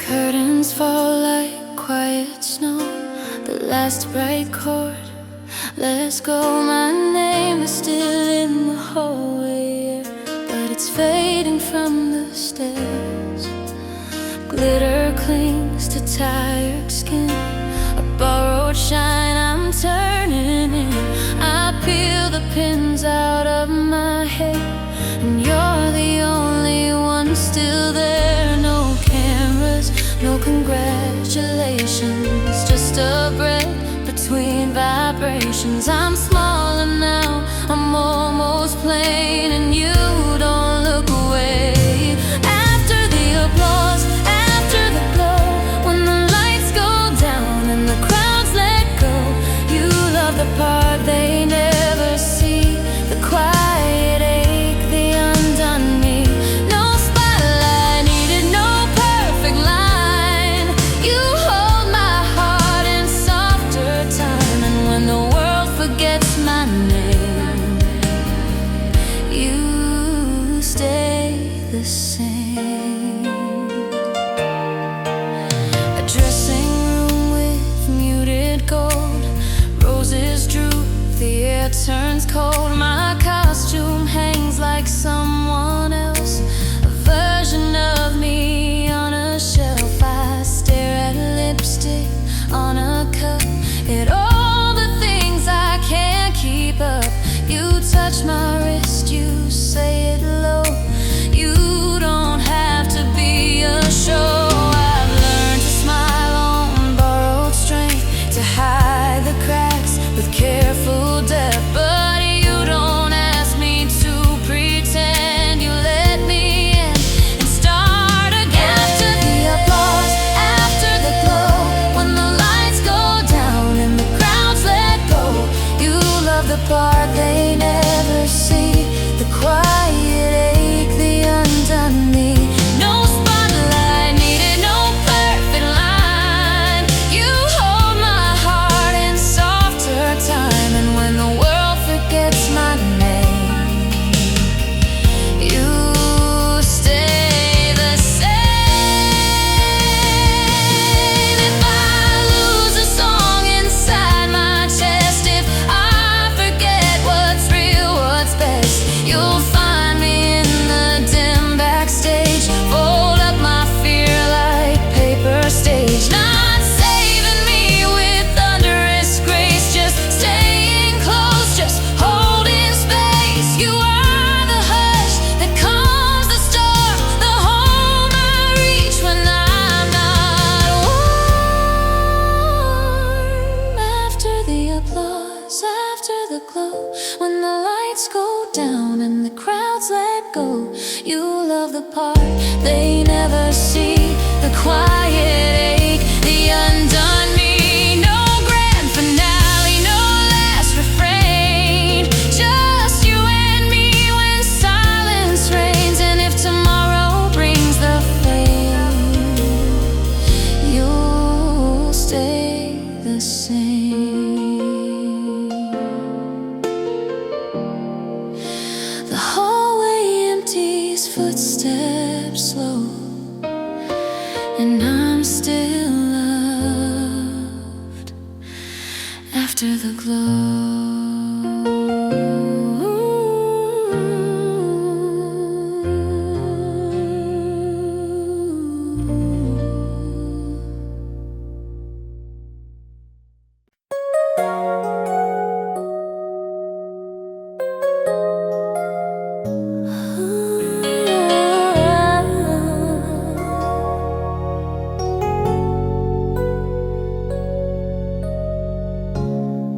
Curtains fall like quiet snow. The last bright chord, let's go. My name is still in the hallway, but it's fading from the stairs. Glitter clings to tired skin, a borrowed shine I'm turning in. I peel the pins out of my hair, and you're the only one still there. No cameras, no congratulations, just a breath between vibrations. I'm smaller now, I'm almost plain, and you don't look away. After the applause, after the glow, when the lights go down and the crowds let go, you love the part they never see, the quiet ache, the undone me. No spotlight needed, no perfect line. You hold my heart in softer time, and when the world forgets my name, you stay the same. A dressing room with muted gold, roses droop, the air turns cold. My costume hangs like someone else, a version of me on a shelf. I stare at lipstick on a cup, at all the things I can't keep up. You touch my wrist, you say it low. You don't have to be a show. I've learned to smile on borrowed strength, to hide the cracks with careful depth. But you don't ask me to pretend, you let me in and start again. After the applause, after the glow, when the lights go down and the crowds let go, you love the part they never see, the quiet ache, the undone me. No spotlight needed, no perfect line. You hold my heart in softer time, and when the world forgets my name, you stay the same. If I lose a song inside my chest, if I forget what's real, what's best, you'll find me in the dim backstage. Fold up my fear like paper stage, not saving me with thunderous grace, just staying close, just holding space. You are the hush that calms the storm, the home I reach when I'm not warm. After the applause, after the glow, when the lights go down and the crowds let go, you love the part they never see, the quiet ache, the undone me. No grand finale, no last refrain, just you and me when silence reigns. And if tomorrow brings the fame, you'll stay the same. The hallway empties, footsteps slow, and I'm still loved after the glow.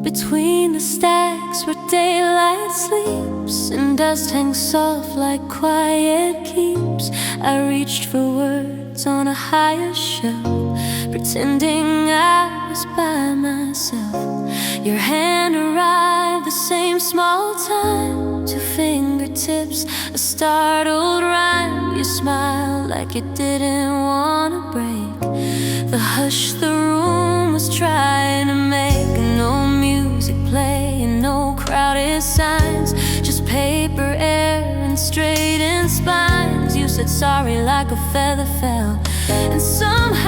Between the stacks where daylight sleeps and dust hangs soft like quiet keeps, I reached for words on a higher shelf, pretending I was by myself. Your hand arrived the same small time, two fingertips, a startled rhyme. You smiled like you didn't want to break the hush the room was trying to make. No music playing, no crowded signs, just paper, air, and straightened spines. You said sorry like a feather fell, and somehow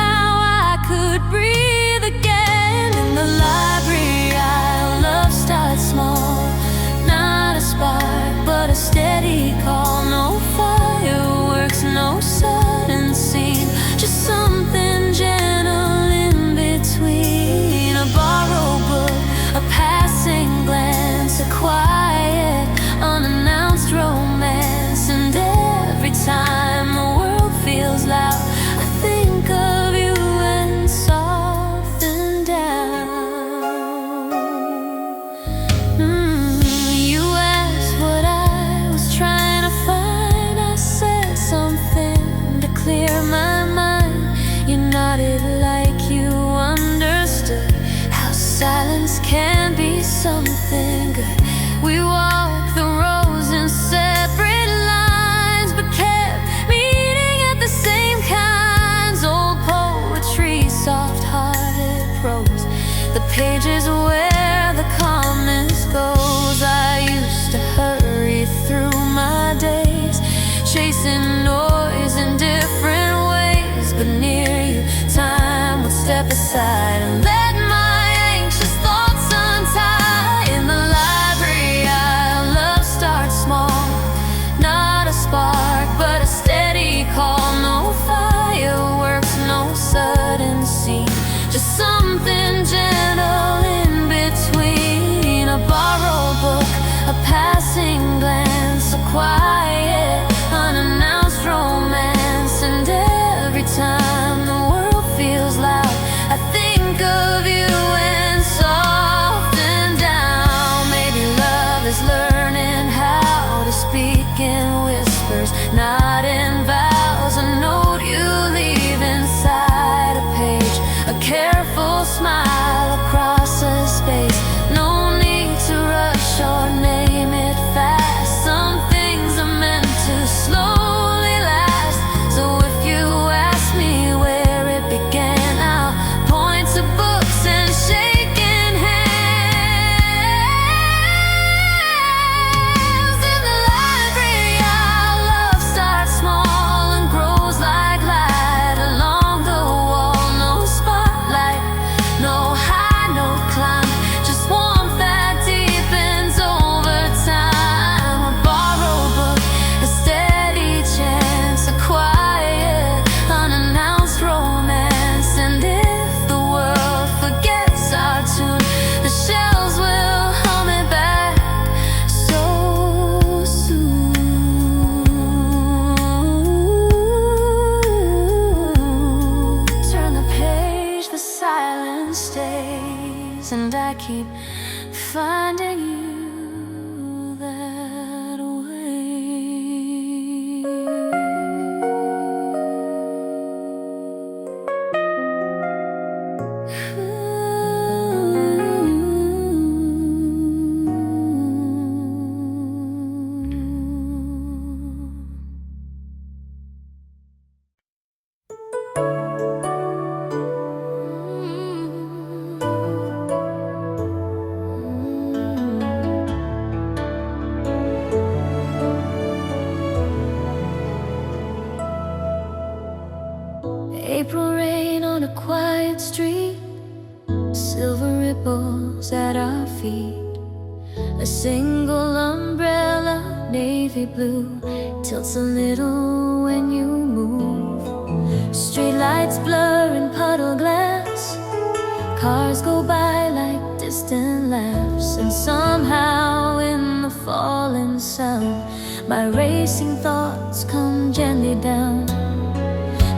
and I keep finding you that way. April rain on a quiet street, silver ripples at our feet. A single umbrella, navy blue, tilts a little when you move. Street lights blur in puddle glass, cars go by like distant laughs. And somehow in the falling sound, my racing thoughts come gently down.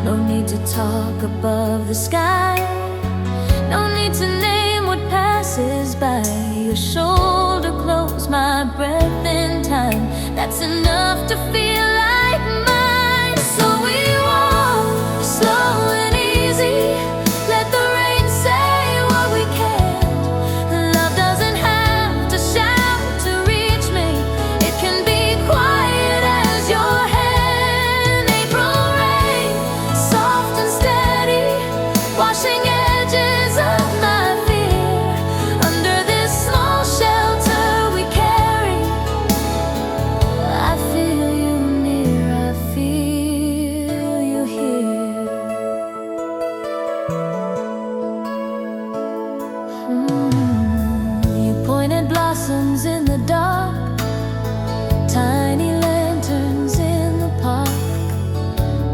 No need to talk above the sky, no need to name what passes by. Your shoulder close, my breath in time, that's enough to feel like mine. So we walk slow and easy, let the rain say what we can't. Love doesn't have to shout to reach me, it can be quiet as your hand. April rain, soft and steady, washing edges of my fear. Under this small shelter we carry, I feel you near, I feel you here. You pointed blossoms in the dark, tiny lanterns in the park.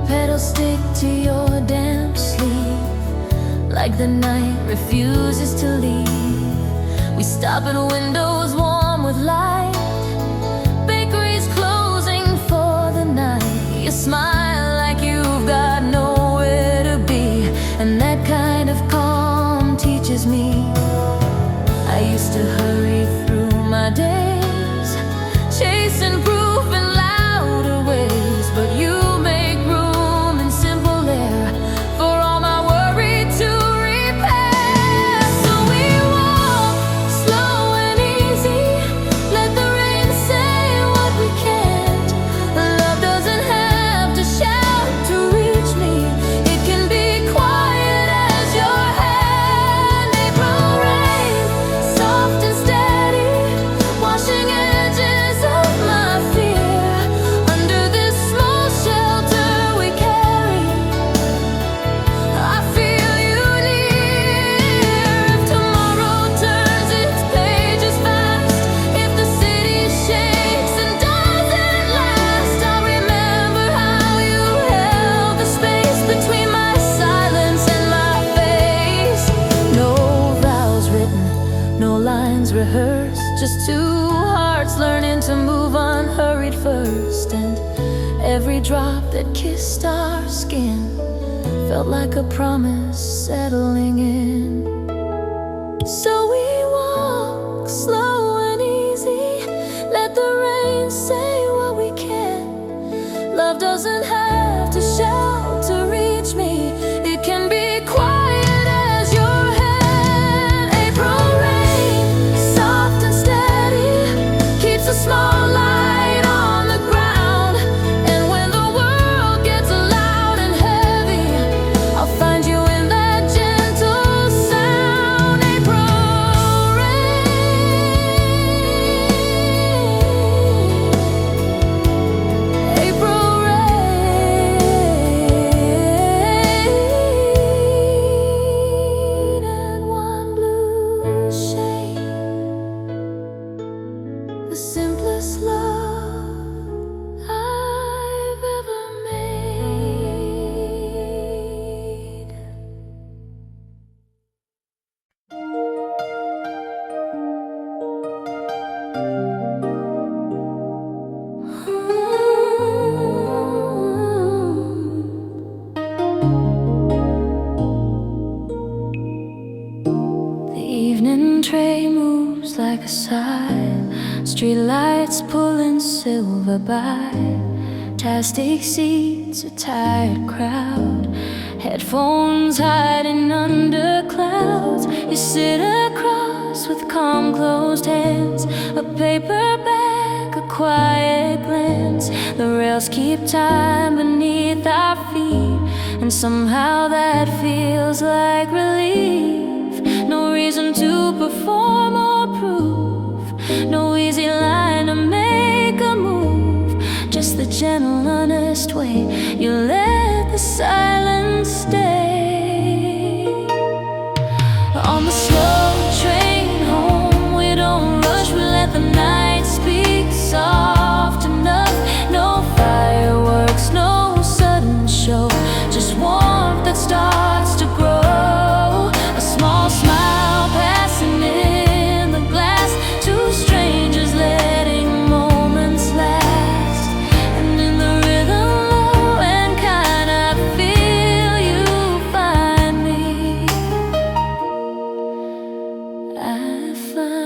Petals stick to your damp sleeve, like the night refuses to leave. We stop at windows warm with light, bakeries closing for the night. You smile like you've got nowhere to be, and that kind of calm teaches me. I used to hurry through my days, chasing proof in louder ways, but you make room in simple air for all my worry to repair. So we walk slow and easy, let the rain say what we can't. Love doesn't have to shout to reach me, it can be quiet as your hand. April rain, soft and steady, washing edges of my fear. Under this small shelter we carry, I feel you near. If tomorrow turns its pages fast, if the city shakes and doesn't last, I'll remember how you held the space between my silence and my face. No vows written, no lines rehearsed, just two hearts learning to move unhurried first. And every drop that kissed our skin felt like a promise settling in. So we walk slow and easy, let the rain say what we can. Love doesn't have to shout to reach me, it can be quiet as your hand. April rain, soft and steady, keeps a small light on the ground. And when the world gets loud and heavy, I'll find you in that gentle sound. April train moves like a sigh, streetlights pulling silver by, plastic seats, a tired crowd, headphones hiding under clouds. You sit across with calm closed hands, a paperback, a quiet glance. The rails keep time beneath our feet, and somehow that feels like relief. No reason to perform or prove, no easy line to make a move, just the gentle, honest way you let the silence stay. On the slow train home, we don't rush, we let the night speak soft enough. No fireworks, no sudden show, just warmth that starts to grow. A small smile passing in the glass, two strangers letting moments last. And in the rhythm, low and kind, I feel you find me. I find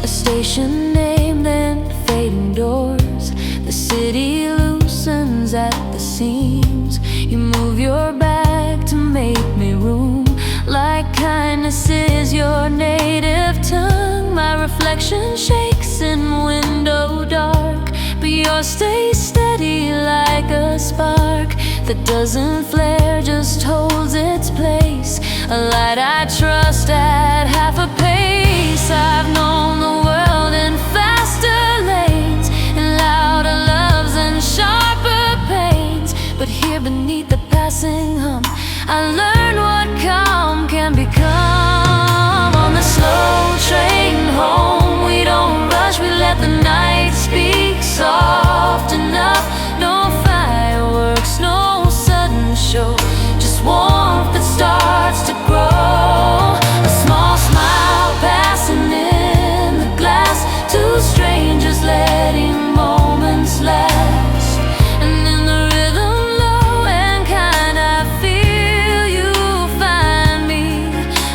a station name, then fading doors. The city loosens at the seams. You move your back to make me room, like kindness is your native tongue. My reflection shakes in window dark, but yours stays steady like a spark that doesn't flare, just holds its place. A light I trust at half a pace. I've known the world in faster lanes, and louder loves and sharper pains, but here beneath the passing hum, I learned what calm can become. On the slow train home, we don't rush, we let the night speak soft enough. No fireworks, no sudden show, just warmth that starts to grow. A small smile passing in the glass, two strangers letting moments last. And in the rhythm, low and kind, I feel you find me.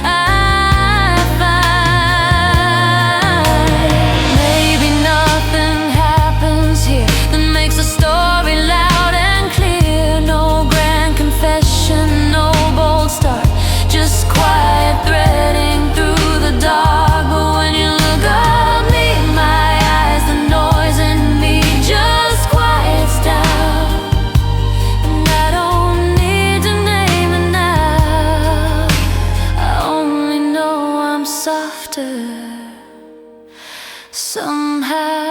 I find maybe nothing happens here that makes a story loud and clear. No grand confession, no bold start, just quiet threading through the dark. But when you look at me, my eyes, the noise in me just quiets down. And I don't need to name it now, I only know I'm softer somehow.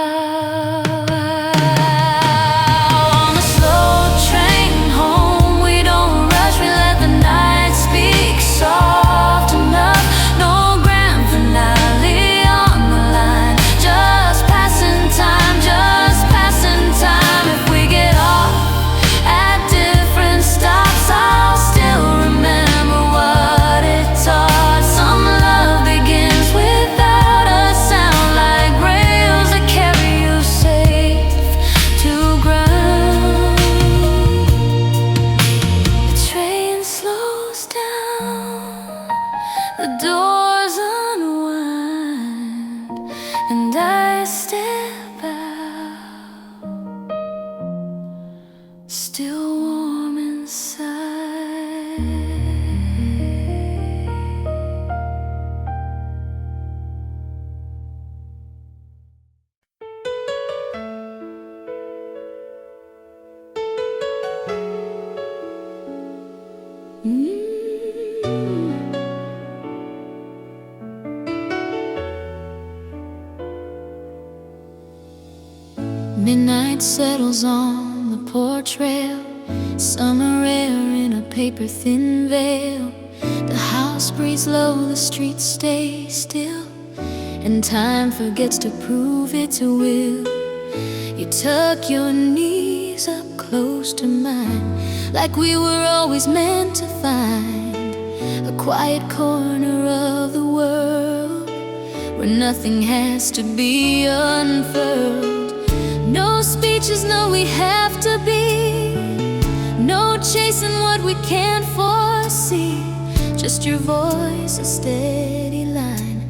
On the slow train home, we don't rush, we let the night speak soft enough. No grand finale on the line, just passing time, just passing time. If we get off at different stops, I'll still remember what it taught. Some love begins without a sound, like rails that carry you safe to ground. The train slows down, the doors unwind, and I step out, still warm inside. Midnight settles on the porch rail, summer air in a paper-thin veil. The house breathes low, the streets stay still, and time forgets to prove its will. You tuck your knees up close to mine, like we were always meant to find a quiet corner of the world where nothing has to be unfurled. No speeches, no, we have to be chasing what we can't foresee. Just your voice, a steady line,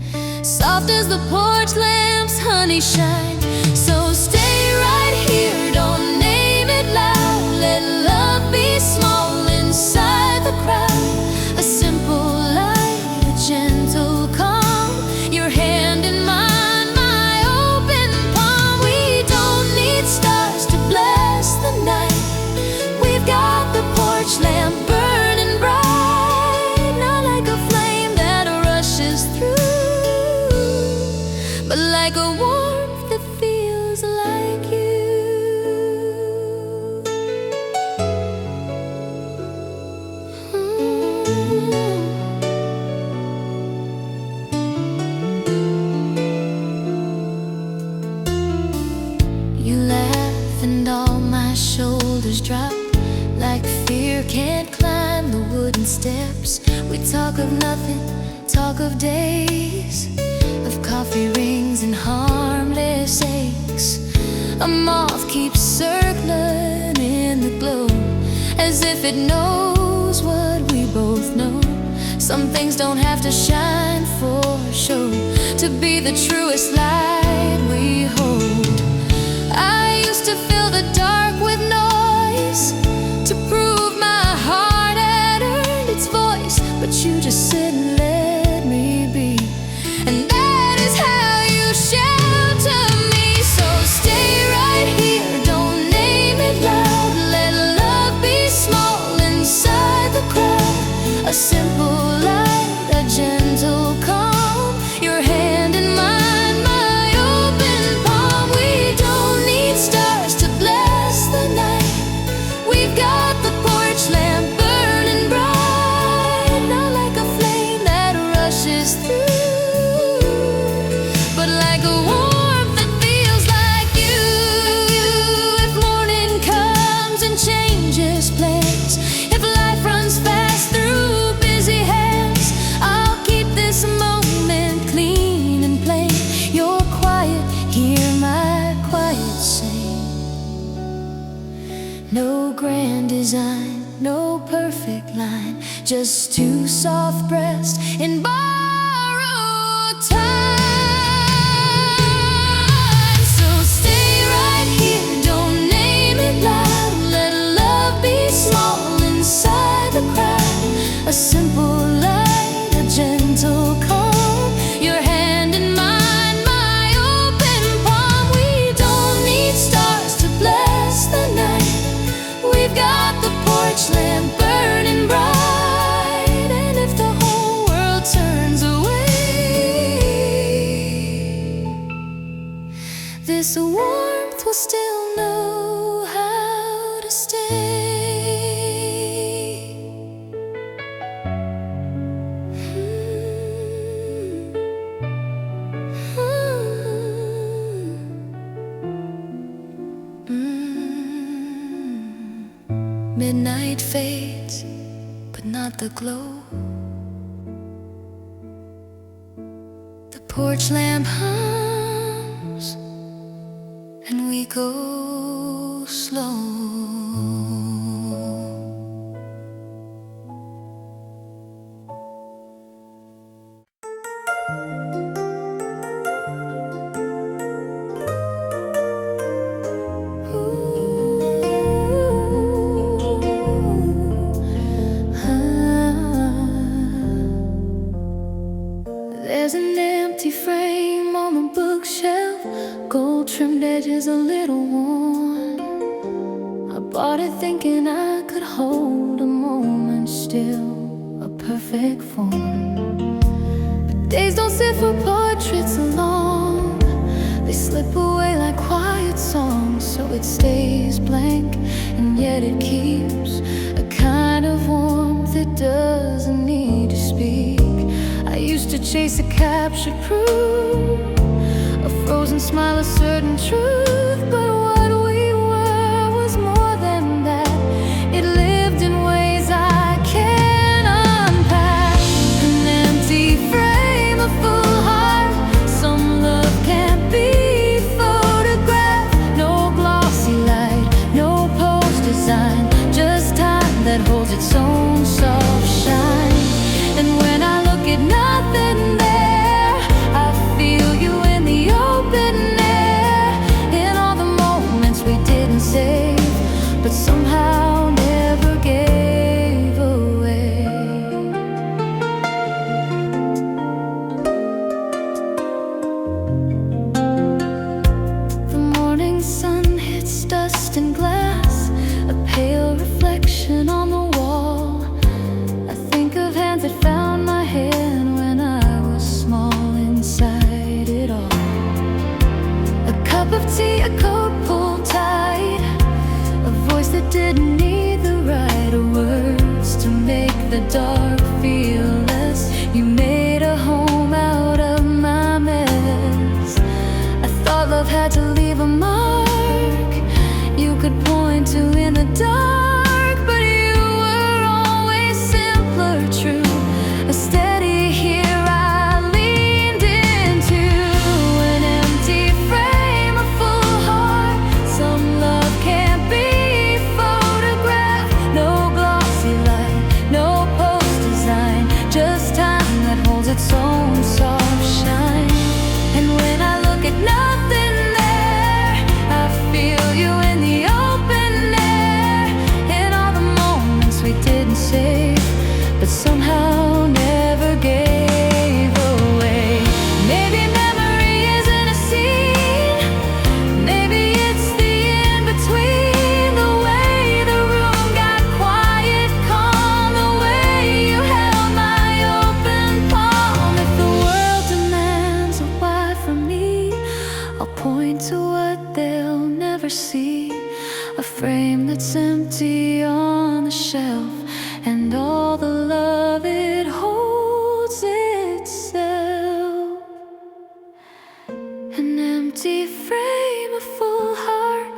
soft as the porch lamp's honey shine. So stay right here, don't name it loud. Let love be small inside the crowd. A simple light, a gentle calm, your hand in mine, my open palm. We don't need stars to bless the night. We've got the porch lamp burning bright, not like a flame that rushes through, but like a warmth that feels like you. You laugh and all my shoulders drop, like fear can't climb the wooden steps. We talk of nothing, talk of days, of coffee rings and harmless aches. A moth keeps circling in the glow, as if it knows what we both know. Some things don't have to shine for show to be the truest light we hold. I used to fill the dark with noise to prove my heart had earned its voice, but you just sit and let me be, and that is how you shelter me. So stay right here, don't name it loud. Let love be small inside the crowd. A simple light, a gentle calm, your hand in mine, my open palm. We don't need stars to bless the night. We've got the porch lamp burning bright, not like a flame that rushes through, but like a warmth that feels like you. If morning comes and changes plans, if life runs fast through busy hands, I'll keep this moment clean and plain. You're quiet, hear my quiet sing. No grand design, no perfect line, just two soft breaths in borrowed time. So stay right here, don't name it loud. Let love be small inside the crowd. A simple light, a gentle calm, your hand in mine, my open palm. We don't need stars to bless the night. We've got the porch lamp burning bright, and if the whole world turns away, this warmth will still know how to stay. Midnight fades, but not the glow. The porch lamp hums, and we go slow. There's an empty frame on the bookshelf, gold trimmed edges a little worn. I bought it thinking I could hold a moment still, a perfect form. But days don't sit for portraits alone, they slip away like quiet songs. So it stays blank, and yet it keeps a kind of warmth that doesn't need to speak. I used to chase a captured proof, a frozen smile, a certain truth. But what we were was more than that. It lived in ways I can't unpack. An empty frame, a full heart. Some love can't be photographed. No glossy light, no pose design, just time that your coat pulled tight, a voice that didn't need the right words to make the dark feel less. You made a home out of my mess. I thought love had to leave a mark you could point to in the dark, but you were always simpler, true, a steady here I leaned into. An empty frame, a full heart. Some love can't be photographed. No glossy light, no post design, just time that holds its own soft shine. And when I look at nothing there, I feel you in the open air. In all the moments we didn't save, but somehow never gave away. Maybe memory isn't a scene, maybe it's the in-between. The way the room got quiet, calm, the way you held my open palm. If the world demands a why from me, I'll point to what they'll never see. A frame that's empty on the shelf, and all the love it holds itself. An empty frame, a full heart.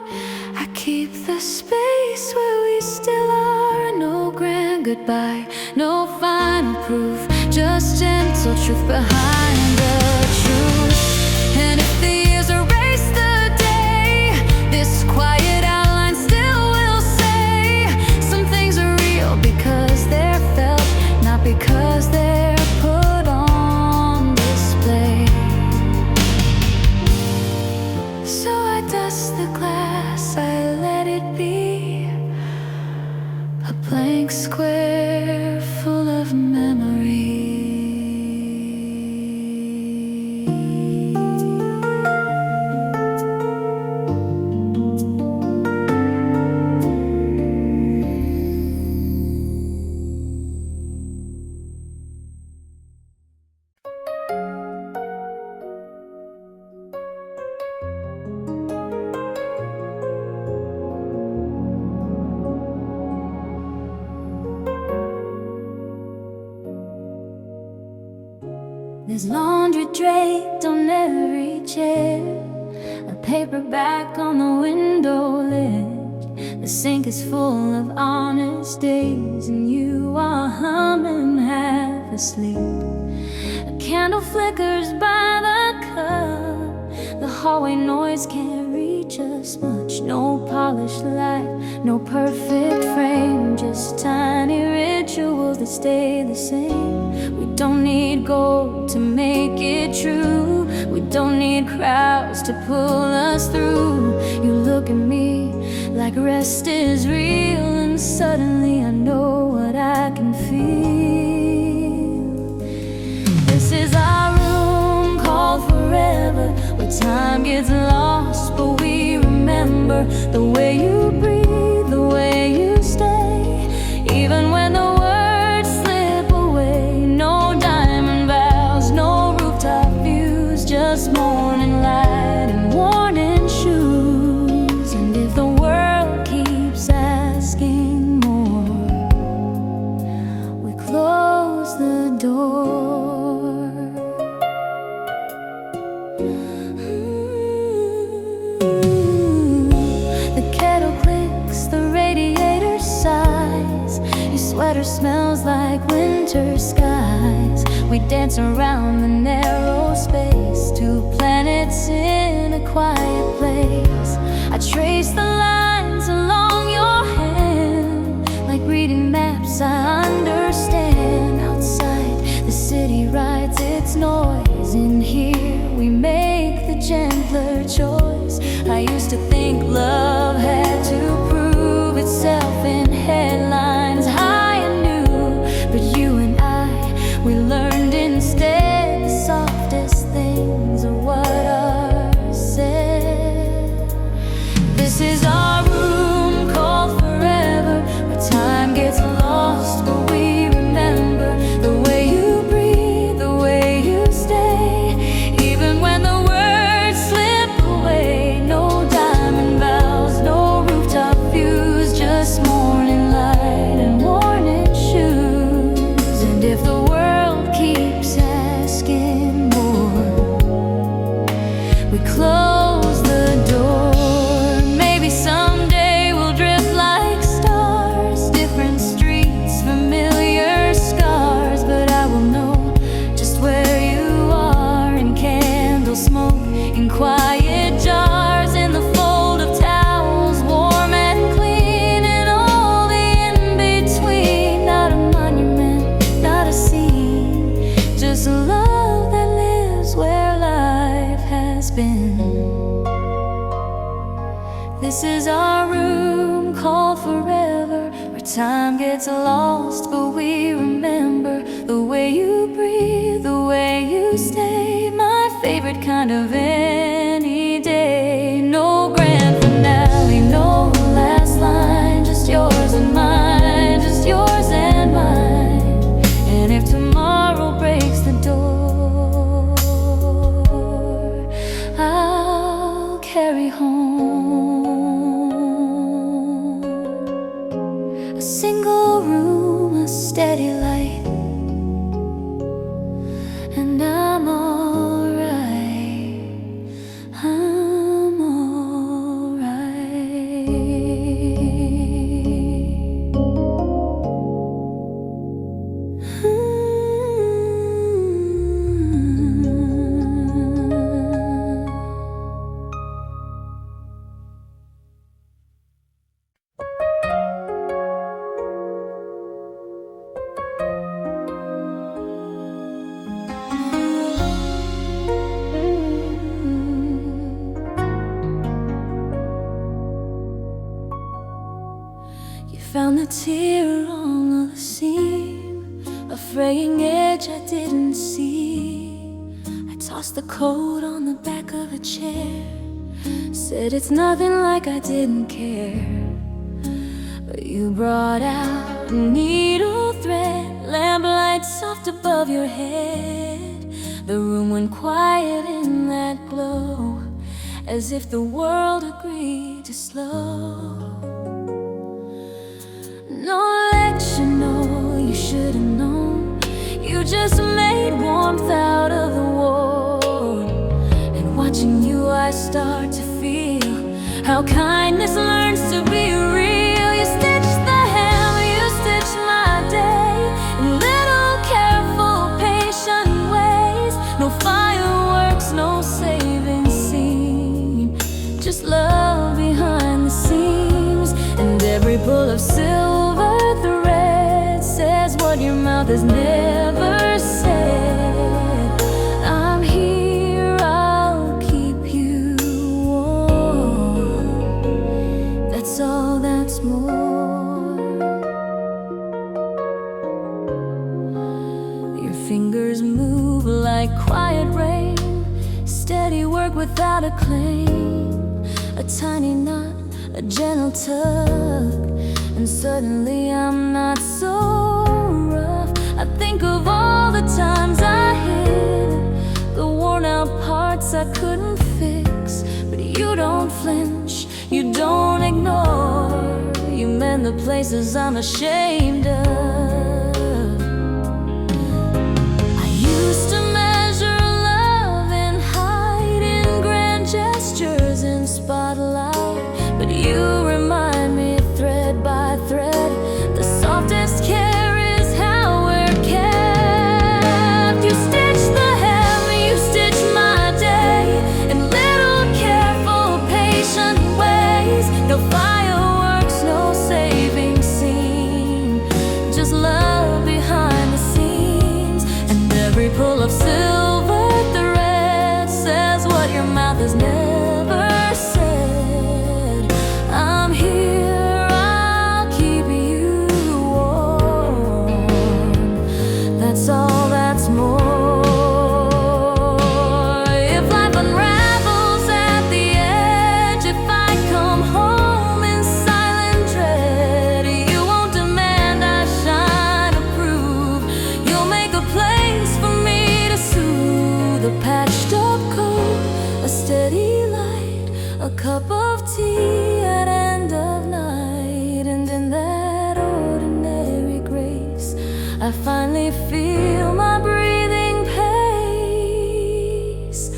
I keep the space where we still are. No grand goodbye, no final proof, just gentle truth behind the truth. And if the years erase the day, this quiet outline still will say some things are real because they're felt, not because they're put on display. So I dust the glass, I let it be a blank square full of memory. There's laundry draped on every chair, a paperback on the window ledge. The sink is full of honest days, and you are humming half asleep. A candle flickers by the cup, the hallway noise can't reach us much. No polished light, no perfect frame, just tiny rituals that stay the same. We don't need gold to make it true, we don't need crowds to pull us through. You look at me like rest is real, and suddenly I know what I can feel. This is our room called forever, where time gets lost but we remember. The way you breathe, the way you stay, even when the words slip away. No diamond vows, no rooftop views, just morning light and worn-in shoes. And if the world keeps asking more, we close the door. The kettle clicks, the radiator sighs, your sweater smells like winter skies. We dance around the narrow space, two planets in a quiet place. I trace the lines along your hand, like reading maps I understand. Outside, the city rides its noise. In here, we make the gentler choice. I used to think love had to prove itself in headlines high and new, but you and I, we learned instead the softest things are what are said. This is our room called forever, where time gets lost but we remember. The way you breathe, the way you stay, even when the words slip away. No doubt This is our room called forever, where time gets lost but we remember the way you breathe, the way you stay, my favorite kind of any day. No grand finale, no last line, just yours and mine, just yours and mine. And if tomorrow breaks the door, I'll carry home a single room, a steady light, and I'm alright, I'm alright. Found the tear on the seam, a fraying edge I didn't see. I tossed the coat on the back of a chair, said it's nothing, like I didn't care. But you brought out a needle thread, lamplight soft above your head. The room went quiet in that glow, as if the world agreed to slow. No lecture, no, you should have known. You just made warmth out of the war. And watching you, I start to feel how kindness learns to be real. You stitched the hem, you stitched my day in little careful, patient ways. No fireworks, no saving scene, just love behind the scenes. And every pull of silver thread says what your mouth has never said. I'm here, I'll keep you warm. That's all, that's more. Your fingers move like quiet rain, steady work without a claim. A tiny knot, a gentle tug, and suddenly I'm not so rough. I think of all the times I hid, the worn out parts I couldn't fix. But you don't flinch, you don't ignore, you mend the places I'm ashamed of. I used to measure love in height, in grand gestures, in spotlight. But you remind me, thread by thread, the softest care is how we're kept. You stitch the hem, you stitch my day in little careful, patient ways. No fireworks, no saving scene, just love behind the scenes. And every pull of silver thread says what your mouth has never said. I'm here, I'll keep you warm. That's all, that's more. If life unravels at the edge, if I come home in silent dread, you won't demand I shine or prove. You'll make a place for me to soothe. A patched up coat, a steady light, a cup of tea at end of night. And in that ordinary grace, I finally feel my breathing pace.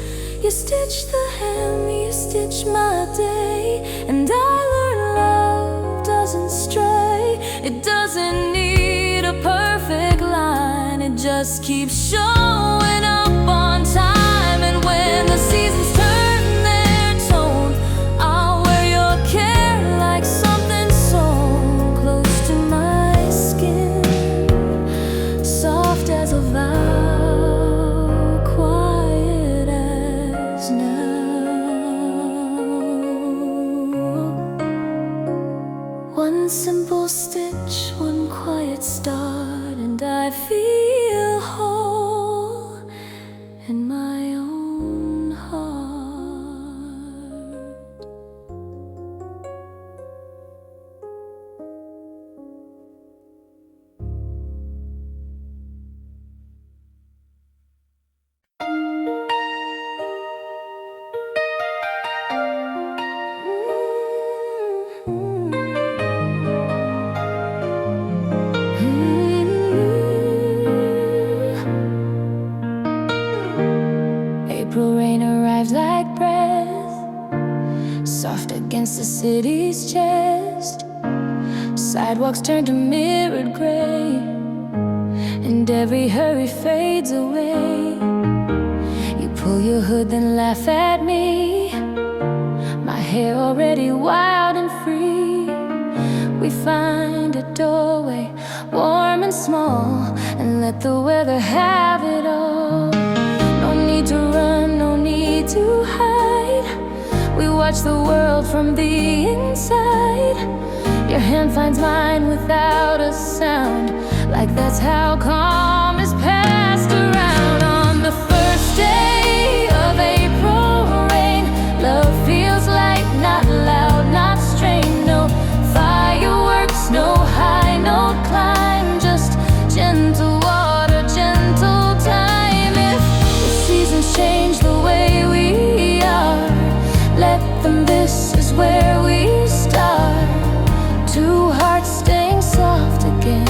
You stitch the hem, you stitch my day, and I learn love doesn't stray. It doesn't need a perfect line, it just keeps showing up on time. And when the seasons turn their tone, I'll wear your care like something sewn close to my skin, soft as a vow, quiet as now. One simple stitch, one quiet start, and I feel whole in my own heart. April rain arrives like breath, soft against the city's chest. Sidewalks turn to mirrored gray, and every hurry fades away. You pull your hood, then laugh at me, my hair already wild and free. We find a doorway, warm and small, and let the weather have it all. No need to run, no need to hide. We watch the world from the inside. Your hand finds mine without a sound, like that's how calm is passed around. On the first day of April rain, love feels light, not loud, not strained. No fireworks, no high note climb, just gentle water, gentle time. If the seasons change the way we are, let them, this is where we start. Two hearts staying soft again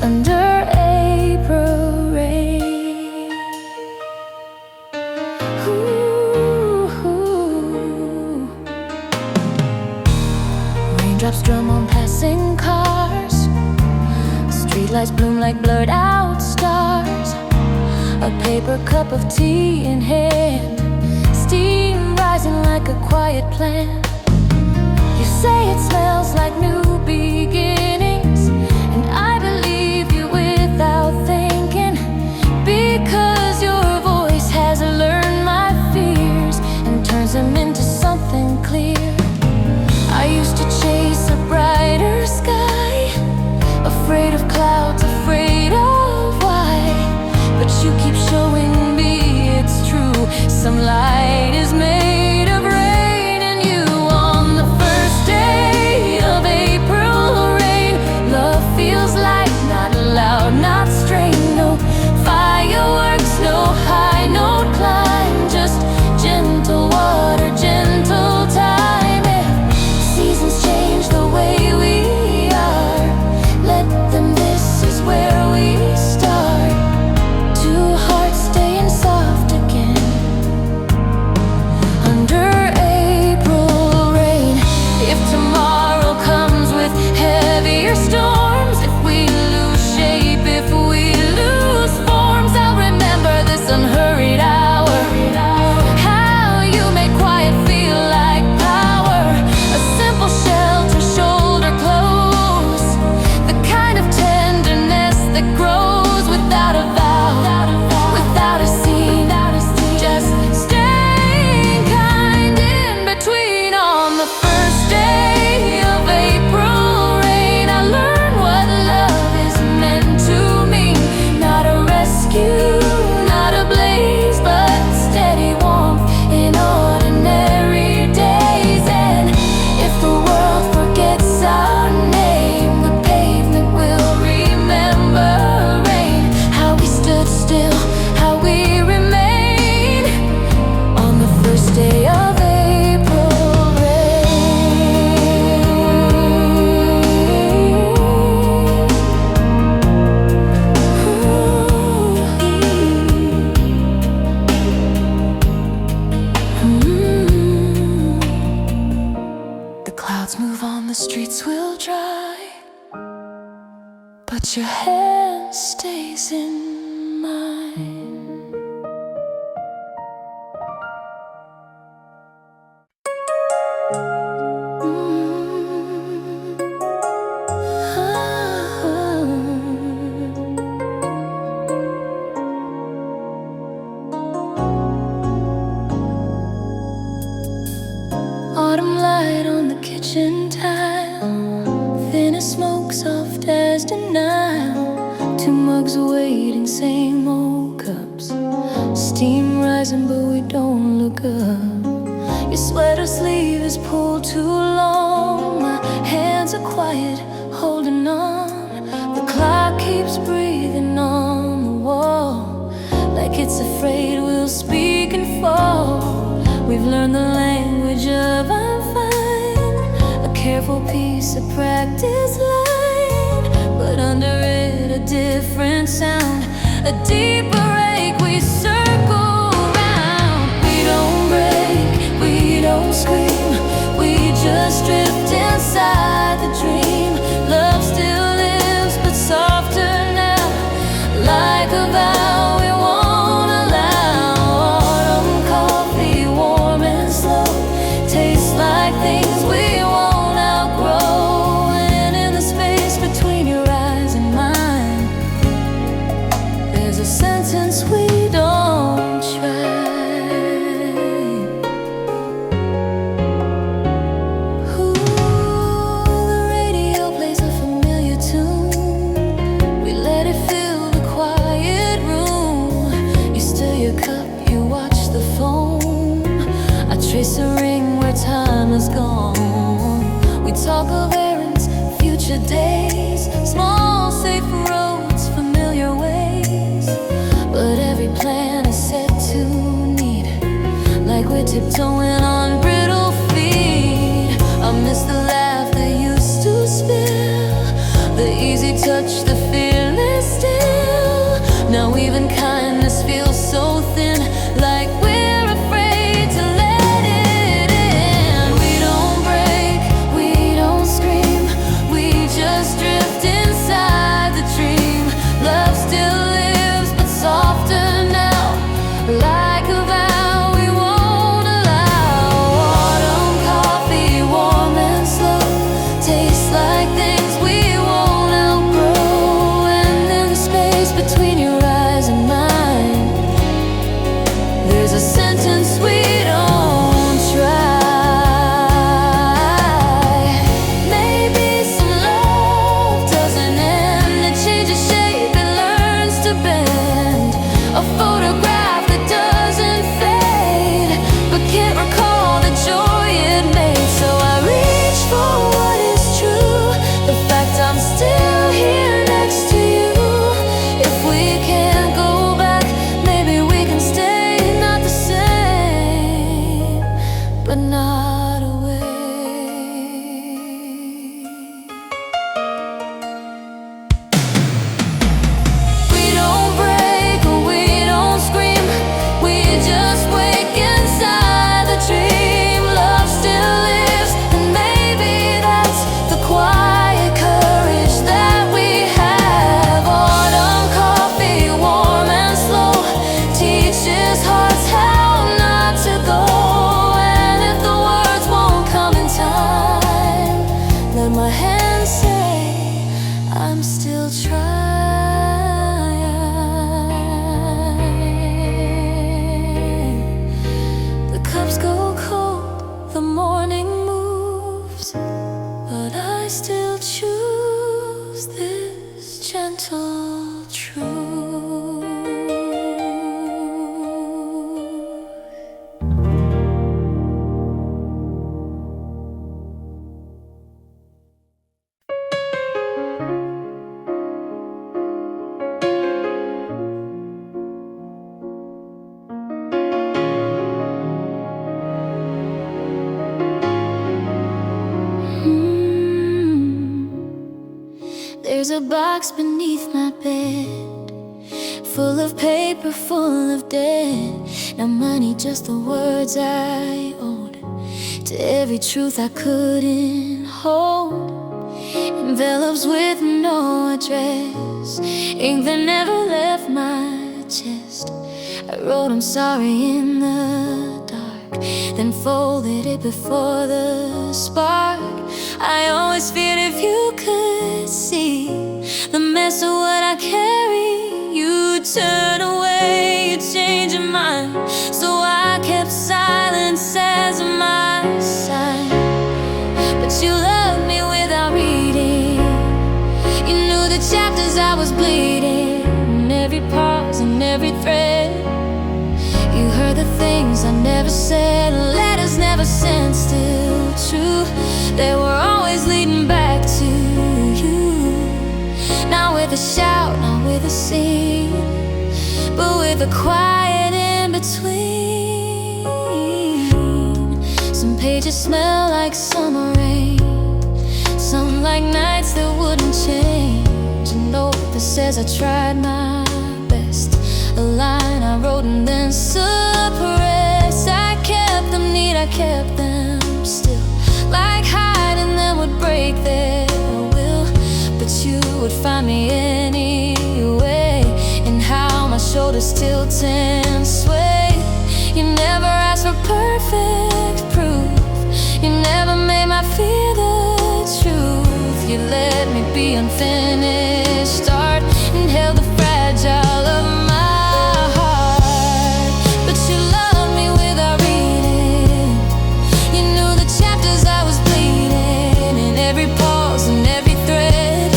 under April rain. Ooh. Raindrops drum on passing cars, streetlights bloom like blurred out stars. A paper cup of tea in hand, steam rising like a quiet plant. You say it smells like new beginnings, and I believe you without thinking, because your voice has learned my fears and turns them into something clear. I used to chase a brighter sky, afraid of clouds, afraid of why, but you keep showing me it's true. Some light is made of rain, and you, on the first day of April rain, love feels light, not loud, not strained. No fireworks, no high note climb, just gentle water, gentle time. If seasons change the way we are, let them, this is where we start. Two hearts staying soft again under April rain. If tomorrow comes with heavier storms, if we lose shape, if we lose forms, I'll remember this unhurried hour, how you make quiet feel like power. A simple shelter, shoulder close, the kind of tenderness that grows without a vow, without a scene, just staying kind in between. On the first day of April rain, I learned what love is meant to mean. Not a rescue, not a blaze, but steady warmth in ordinary days. And if the world forgets our name, the pavement will remember rain. How we stood still, how we remain on the first day of April rain. The clouds move on, the streets will dry, but your hand stays in mine. Autumn light on the kitchen tile, denial. Two mugs waiting, same old cups. Steam rising, but we don't look up. Your sweater sleeve is pulled too long. My hands are quiet, holding on. The clock keeps breathing on the wall, like it's afraid we'll speak and fall. We've learned the language of I'm fine, a careful piece of practice line, but under it a different sound, a deeper ache. We circle round. We don't break, we don't scream, we just drift inside the dream. Love still lives, but softer now, like a vow we won't allow. Autumn coffee, warm and slow, tastes like things we won't outgrow. And in the space between your eyes and mine, there's a sentence we don't try. The radio plays a familiar tune. We let it fill the quiet room. You stir your cup, you watch the phone. I trace a ring where time has gone. We talk of errands, future days, small safe roads, familiar ways. But every plan is set to need, like we're tiptoeing on brittle feet. I miss the laugh that used to spill, the easy touch, the fearless still. Now even kindness feels so thin, like we're afraid to let it in. We don't break, we don't scream, we just drift inside the dream. Love still lives, but softer now, like a vow we won't allow. Autumn coffee, warm and slow, tastes like things we won't outgrow. And in the space between your eyes and mine, there's a sentence we don't try. Maybe some love doesn't end, it changes shape, it learns to bend. A photograph that doesn't fade, but can't recall the joy it made. So I reach for what is true, the fact I'm still here next to you. If we can't go back, maybe we can stay not the same, but not away. We don't break, we don't scream, we just wake inside the dream. Love still lives, and maybe that's the quiet courage that we have. Autumn coffee, warm and slow, teaches hearts how not to go. And if the words won't come in time, let my hands say I'm still trying. The cups go cold, the morning moves, but I still choose this gentle truth. There's a box beneath my bed, full of paper, full of debt. Now money, just the words I owed to every truth I couldn't hold. Envelopes with no address, ink that never left my chest. I wrote I'm sorry in the dark, then folded it before the spark. I always feared if you could see the mess of what I carry, you'd turn away, you'd change your mind. So I kept silence as my sign. But you loved me without reading, you knew that never said, letters never sent, still true. They were always leading back to you. Not with a shout, not with a scene, but with a quiet in between. Some pages smell like summer rain, some like nights that wouldn't change. A note that says I tried my best, a line I wrote and then suppressed. I kept them neat, I kept them still, like hiding them would break their will. But you would find me anyway, and how my shoulders tilt and sway. You never asked for perfect proof, you never made my fear the truth. You let me be unfinished art and held the fragile of my heart. But you loved me without reading, you knew the chapters I was bleeding. In every pause and every thread,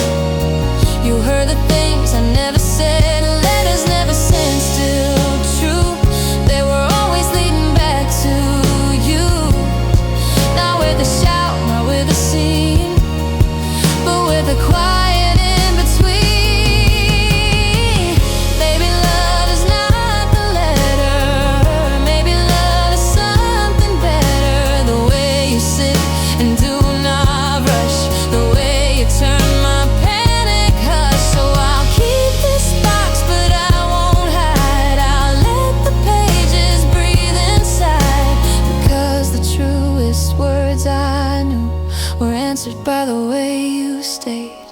you heard the things I never said. Letters never sent, still true. They were always leading back to you. Not with a shout, not with a scene, but with a quiet in between. Maybe love is not the letter, maybe love is something better. The way you sit and do not rush, the way you turn my panic hush. So I'll keep this box, but I won't hide. I'll let the pages breathe inside, because the truest words I knew were answered by the way you stayed,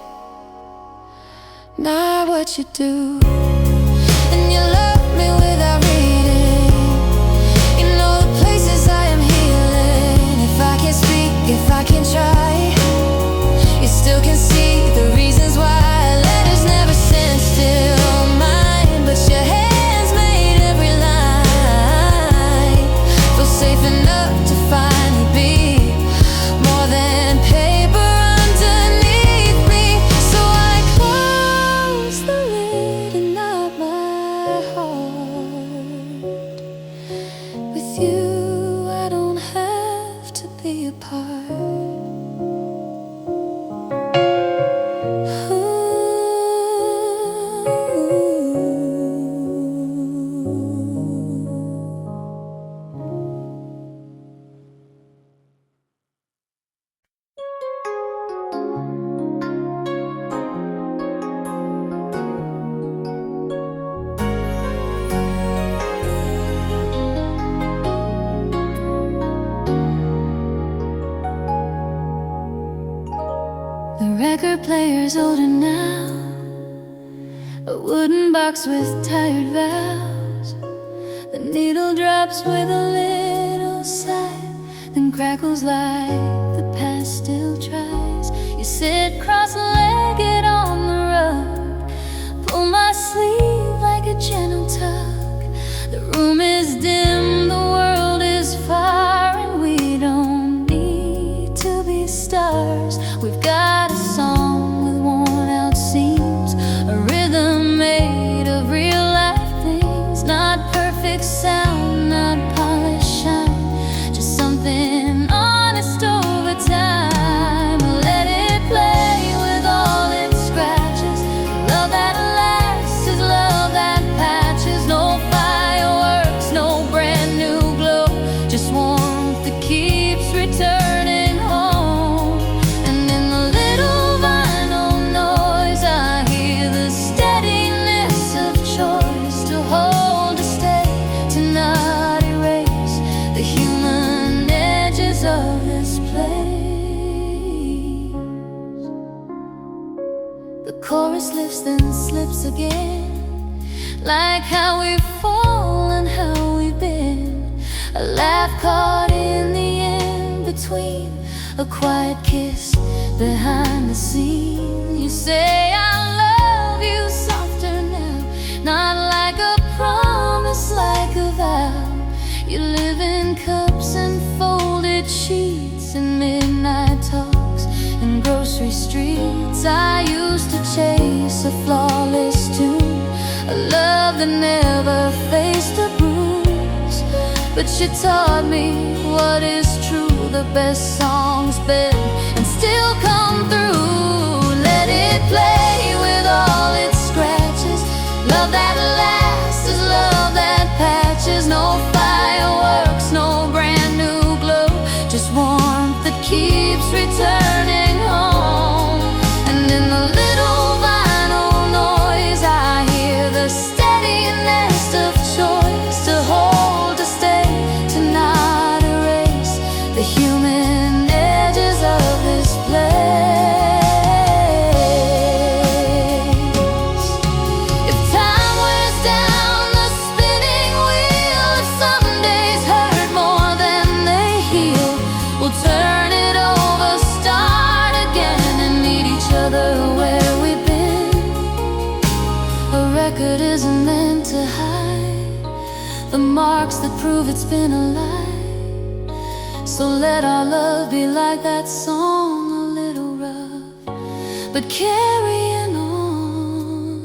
not what you do. And you love me without reading, you know the places I am healing. If I can't speak, if I can't try, you still can see the reasons why. Letters never sent, still mine, but your hands made every line feel safe enough to finally be more than paper underneath me. So I close the lid and not my heart. With you I don't have to be apart. The record player's older now, a wooden box with tired valves. The needle drops with a little sigh, then crackles like the past still tries. You sit cross-legged on the rug, pull my sleeve like a gentle tug. The room is dim, the world is far, and we don't need to be stars. We've got a song with worn out seams, a rhythm made of real life things. Not perfect sound, not polished shine, just something honest over time. Let it play with all its scratches. Love that lasts is love that patches. No fireworks, no brand new glow, just warmth that keeps returning home. And in the little vinyl noise I hear the steadiness of choice, to hold, to stay, to not erase the human edges of this place. The chorus lifts then slips again, like how we've fallen, how we've been. A laugh caught in the in-between, a quiet kiss behind the scene. You say I love you softer now, not like a promise, like a vow. You live in cups and folded sheets and midnight talks and grocery streets. I used to chase a flawless tune, a love that never faced a bruise. But she taught me what is true. The best songs bend and still come through. Let it play with all its scratches. Love that lasts is love that patches. No fireworks, no brand new glow, just warmth that keeps returning home. And in the little vinyl noise I hear the steady nest of choice, to hold, to stay, to not erase the human edges of this place. If time wears down the spinning wheel, if some days hurt more than they heal, we'll turn it over, start again, and meet each other where we've been. A record isn't meant to hide the marks that prove it's been a lie. So let our love be like that song, a little rough, but carrying on.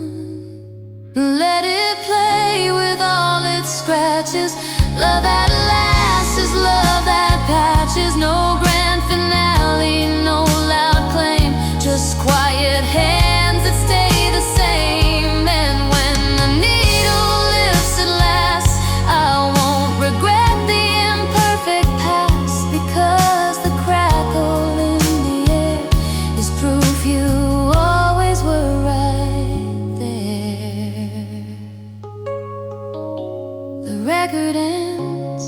Let it play with all its scratches. Love that lasts is love that patches. No grand finale, no loud claim, just quiet hands that stay the same. And when the needle lifts at last, I won't regret the imperfect past, because the crackle in the air is proof you always were right there. The record ends,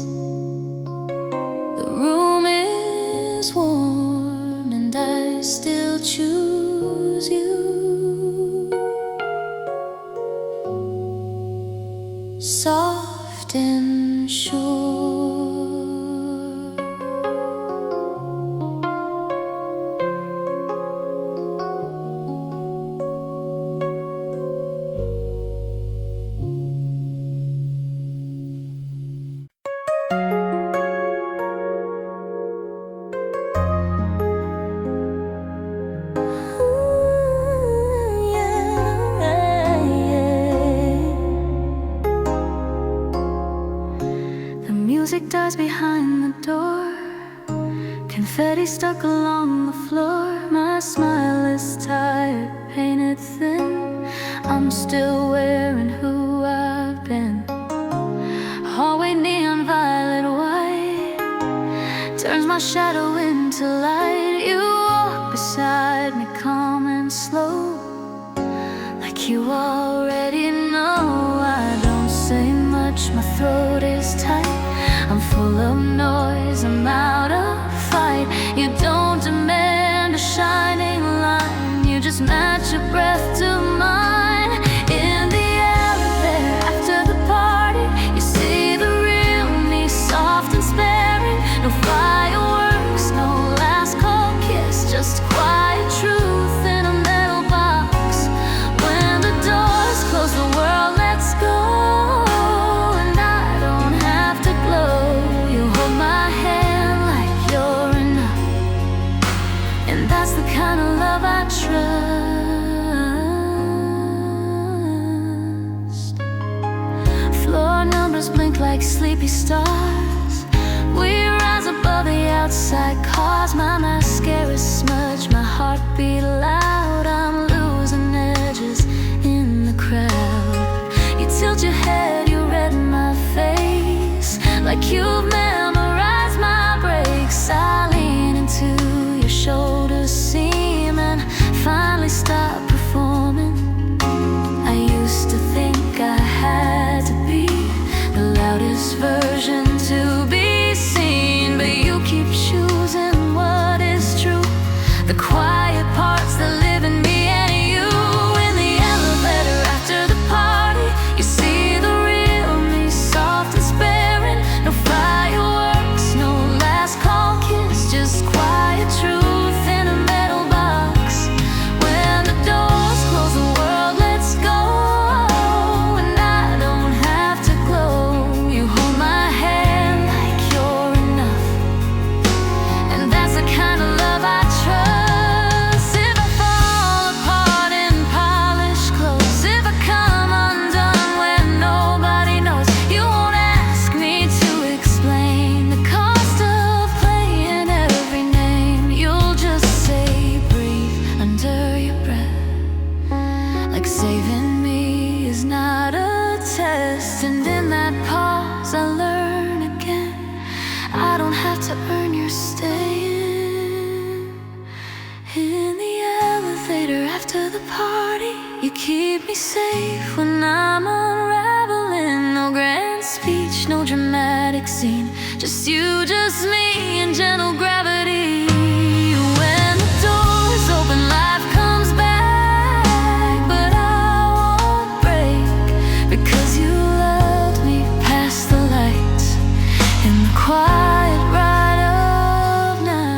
the room is warm, and I still choose you. Soft and sure. The music dies behind the door, confetti stuck along the floor. My smile is tired, painted thin. I'm still wearing who I've been. Hallway neon violet white turns my shadow into light. You walk beside me, calm and slow, like you already know. I don't say much, my throat is tight. I'm full of noise, I'm out of fight. You don't demand a shining line, you just match your breath to mine. In the elevator after the party, you see the real me, soft and sparing. No fireworks, no last call kiss, just quiet truth in a metal box. When the doors close, the world lets go, and I don't have to glow. You hold my hand like you're enough, and that's the kind of love I trust. Floor numbers blink like sleepy stars. We rise above the outside cars. My mascara smudge, my heartbeat loud. I'm losing edges in the crowd. You tilt your head, you redden my face, like you've memorized my breaks. I lean into your shoulder seam and finally stop performing. I used to think I had to be the loudest version to be seen, but you keep choosing party, you keep me safe when I'm unraveling. No grand speech, no dramatic scene, just you, just me, and gentle gravity. When the doors open, life comes back, but I won't break, because you loved me past the lights in the quiet ride of night.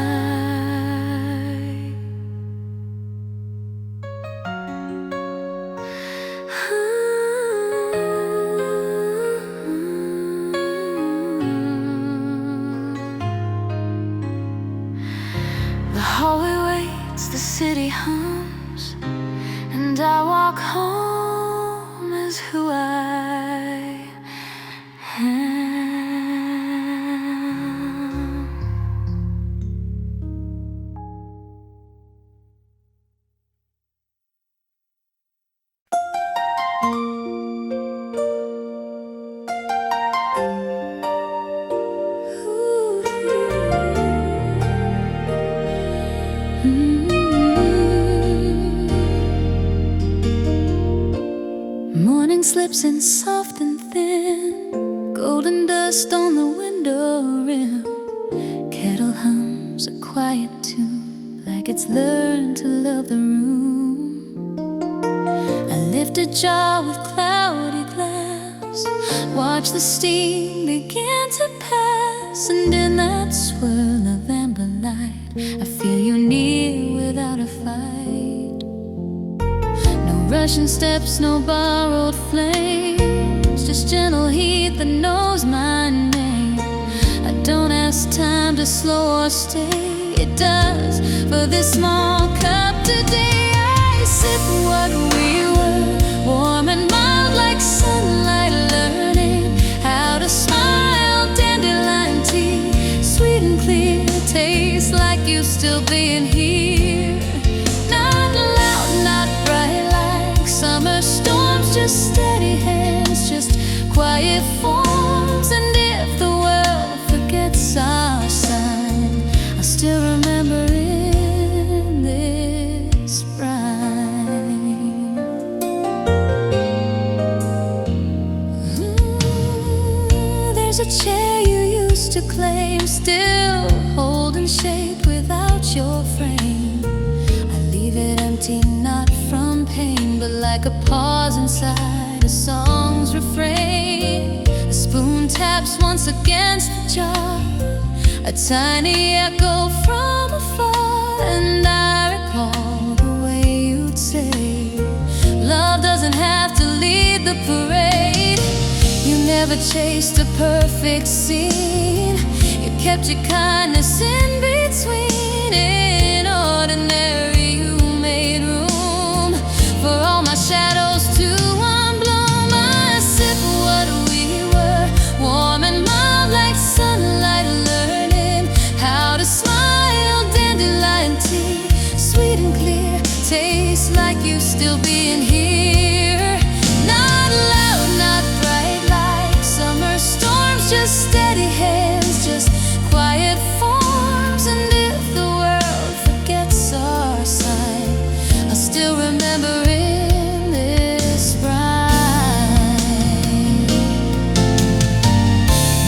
The hallway waits, the city hums, and I walk home as who I am. Morning slips in soft and thin, golden dust on the window rim. Kettle hums a quiet tune, like it's learned to love the room. I lift a jar with cloudy glass, watch the steam begin to pass, and in that swirl of amber light, I feel you near without a fight. No rushing steps, no borrowed flames, just gentle heat that knows my name. I don't ask time to slow or stay, it does for this small cup today. I sip what we were, warm and mild like sunlight, learning how to smile. Dandelion tea, sweet and clear, tastes like you still being here. Not loud, not bright like summer storms, just steady hands, just quiet forms. And if the world forgets our sign, I'll still remember in this rhyme. There's a chair you used to claim, still holding shape without your frame. I leave it empty, not from pain, but like a pause inside a song's refrain. The spoon taps once against the jar, a tiny echo from afar, and I recall the way you'd say, love doesn't have to lead the parade. You never chased a perfect scene, you kept your kindness in between. In ordinary you made room for all my shadows to unbloom. I sip what we were, warm and mild like sunlight, learning how to smile. Dandelion tea, sweet and clear, tastes like you still being here. Not loud, not bright like summer storms, just steady hands, just quiet forms. And if the world forgets our sign, I'll still remember in this rhyme.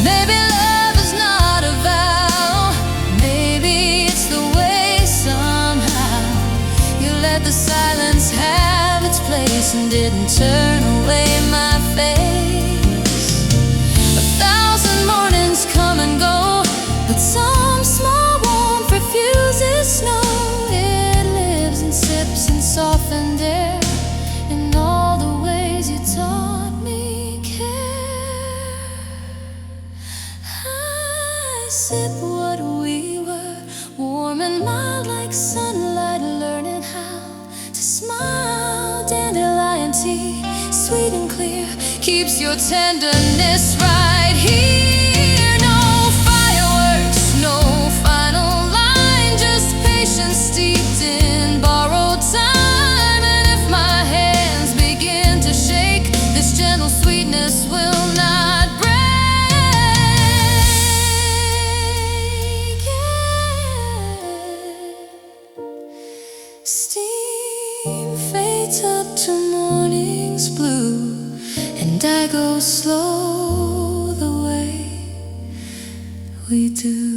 Maybe love is not a vow, maybe it's the way somehow you let the silence have its place and didn't turn away my face. 1,000 mornings come and go, but some small warmth refuses snow. It lives and sips in softened air, in all the ways you taught me care. I sip what we were, warm and mild like sunlight, learning how to smile. Dandelion tea, sweet and clear, keeps your tenderness right here. No fireworks, no final line, just patience steeped in borrowed time. And if my hands begin to shake, this gentle sweetness will not break. Steam fades and I go slow the way we do.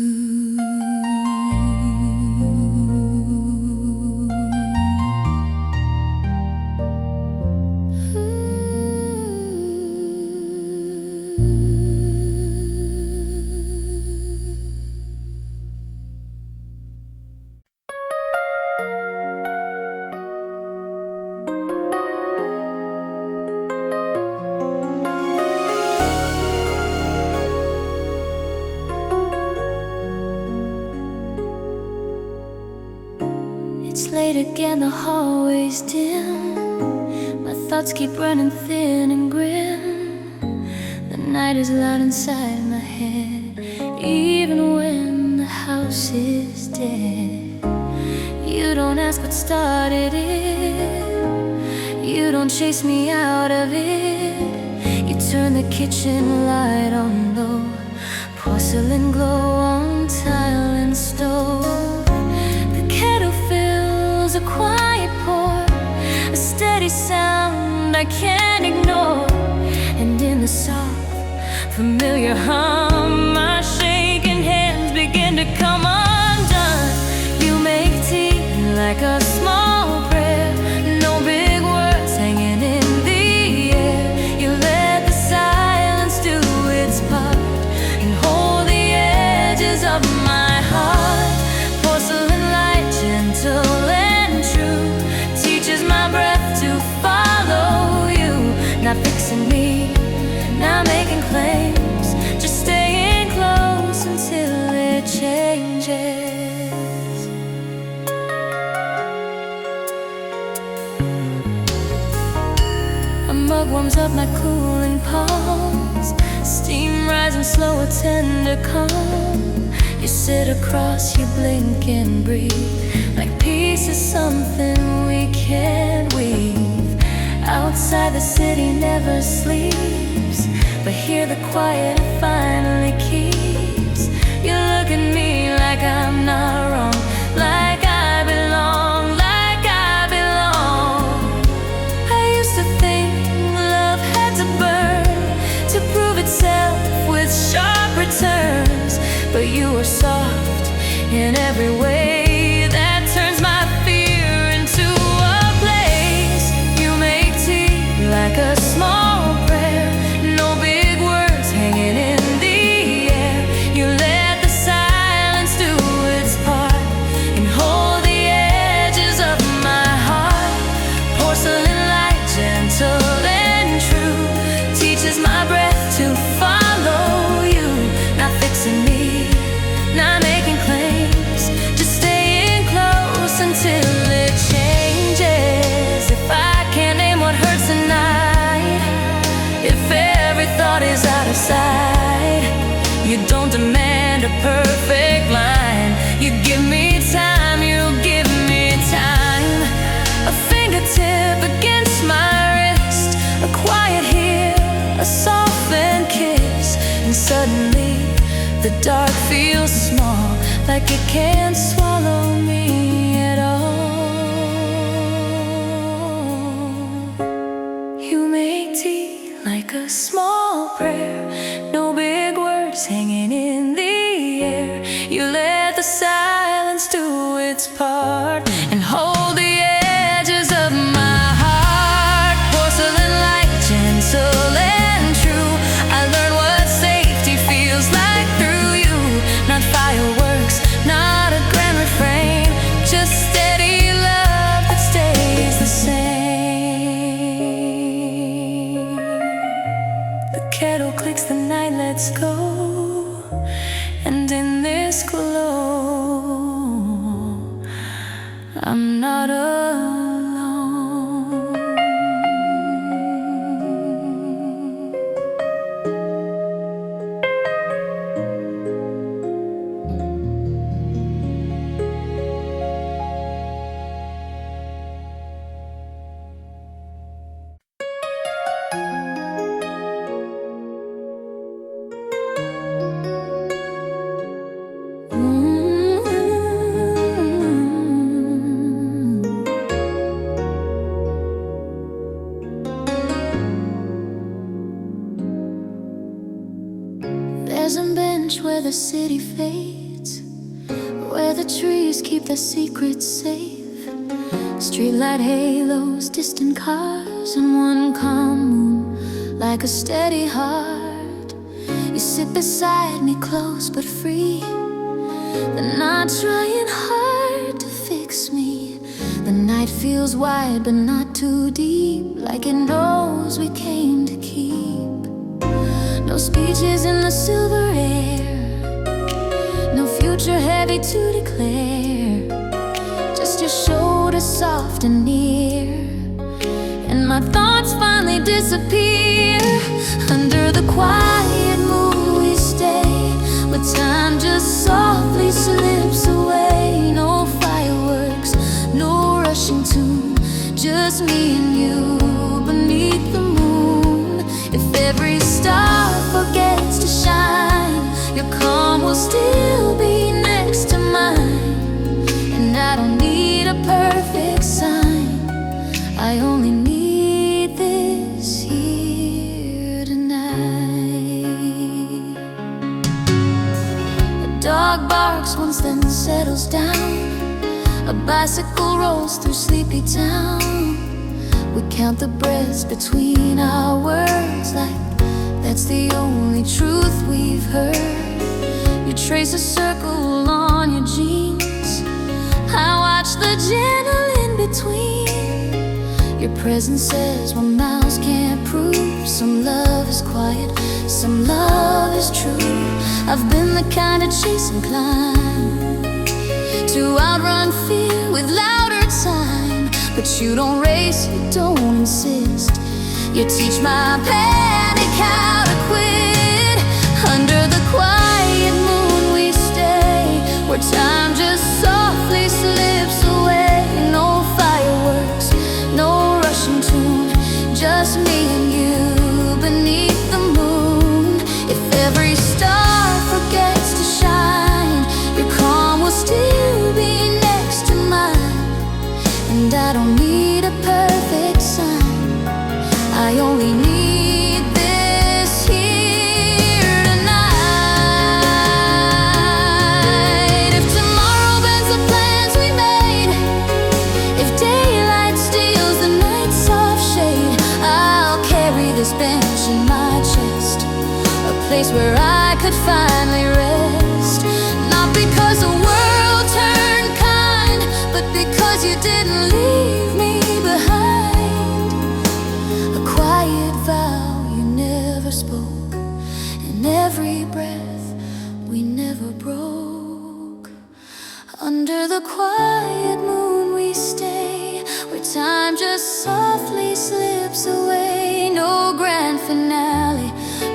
It's late again, the hallway's dim. My thoughts keep running thin and grim. The night is loud inside my head, even when the house is dead. You don't ask what started it, you don't chase me out of it. You turn the kitchen light on low, porcelain glow on tile and stove. A quiet pour, a steady sound I can't ignore. And in the soft, familiar hum, my shaking hands begin to come undone. You make tea like a small prayer, no big words hanging in the air. You let the silence do its part and hold the edges of my heart. Porcelain light, gentle my breath to follow you, not fixing me, not making claims, just staying close until it changes. A mug warms up my cooling palms, steam rising slow, a tender calm. You sit across, you blink and breathe, like peace is something we can't weave. Outside the city never sleeps, but here the quiet finally keeps. You look at me like I'm not wrong, like I belong, like I belong. I used to think love had to burn to prove itself with sharp returns, but you were soft in every way that turns my fear into a place. You make tea like a small prayer, no big words hanging in the air. You let the silence do its part and hold the edges of my heart. Porcelain light, gentle and true, teaches my breath to follow you, not fixing me, not making claims, just staying close until it changes. If I can't name what hurts tonight, if every thought is out of sight, you don't demand a perfect line. You give me time, you give me time. A fingertip against my wrist, a quiet here, a softened kiss, and suddenly the dark feels small, like it can't swallow me at all. You make tea like a small prayer, no big words hanging in the air. You let the silence do its part and hold the edges of my heart. Porcelain light, gentle and true, I learned what safety feels like through you. Not fireworks, not a grand refrain, just steady love that stays the same. The kettle clicks, the night lets go, and in this glow, I'm not alone. the city fades, where the trees keep their secrets safe. Streetlight halos, distant cars, and one calm moon like a steady heart. You sit beside me, close but free. They're not trying hard to fix me. The night feels wide but not too deep, like it knows we came to keep. No speeches in the silver air, no future heavy to declare. Just your shoulder soft and near, and my thoughts finally disappear. Under the quiet moon we stay, where time just softly slips away. No fireworks, no rushing tune, just me and you beneath the moon. If every star forgets to shine, your calm will still be next to mine. And I don't need a perfect sign, I only need this here tonight. A dog barks once, then settles down. A bicycle rolls through sleepy town. We count the breaths between our words, like that's the only truth we've heard. You trace a circle on your jeans, I watch the gentle in between. Your presence says what mouths can't prove. Some love is quiet, some love is true. I've been the kind of chase and climb, to outrun fear with louder time. But you don't race, you don't insist. You teach my panic how to quit. Under the quiet moon we stay, where time just softly slips away. No fireworks, no rushing tune, just me and you beneath the moon. If every star forgets to shine, your calm will still be next to mine. And I don't need a perfect sign, I only need this here tonight. If tomorrow bends the plans we made, if daylight steals the night's soft shade, I'll carry this bench in my chest, a place where I could finally rest. Not because the world turned kind, but because you didn't leave me behind. A quiet vow you never spoke, and every breath we never broke. Under the quiet moon we stay, where time just softly slips away. No grand finale,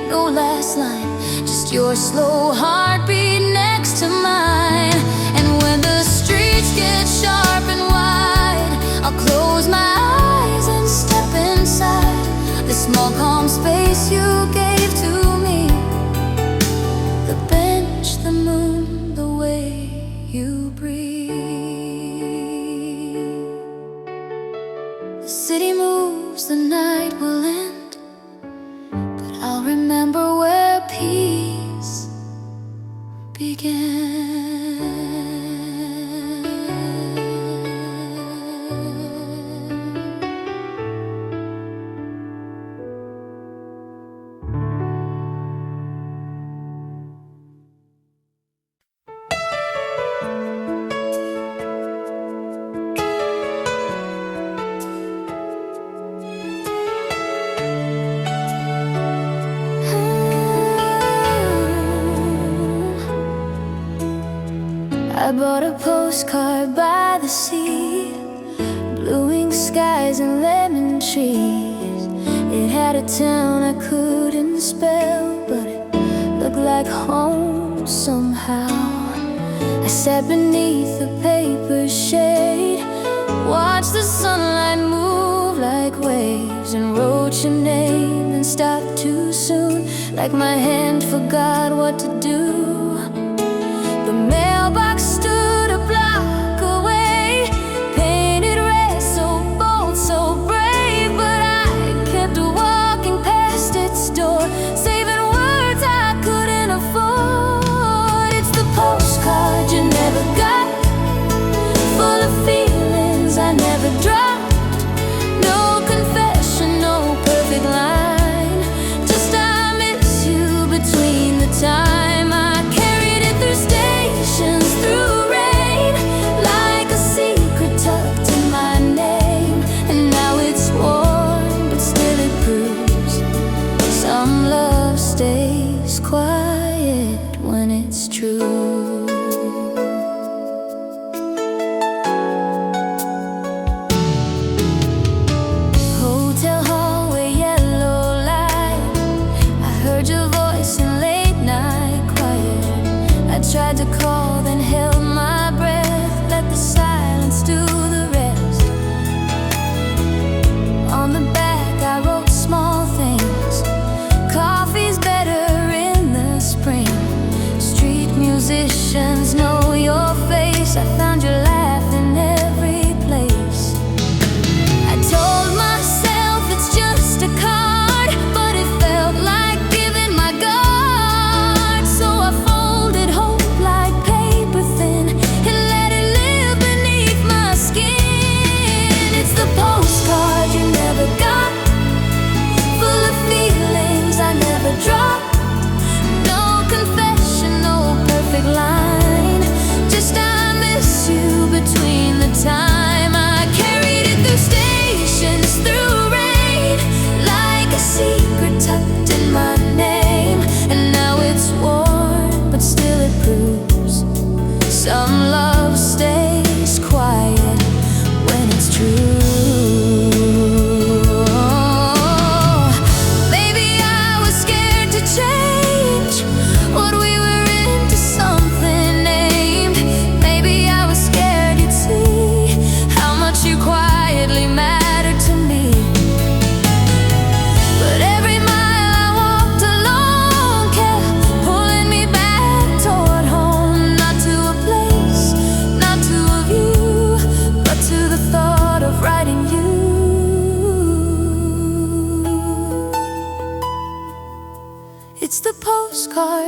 no last line, just your slow heartbeat next to mine. And when the streets get sharp and wide, I'll close my eyes and step inside the small calm space you gave to me. The bench, the moon, the way you breathe. The city moves, the night will end, but I'll remember where peace began. I bought a postcard by the sea, bluing skies and lemon trees. It had a town I couldn't spell, but it looked like home somehow. I sat beneath the paper shade, watched the sunlight move like waves, and wrote your name and stopped too soon, like my hand forgot what to do. The mailbox stood a block away, painted red, so bold, so brave. But I kept walking past its door, saving words I couldn't afford.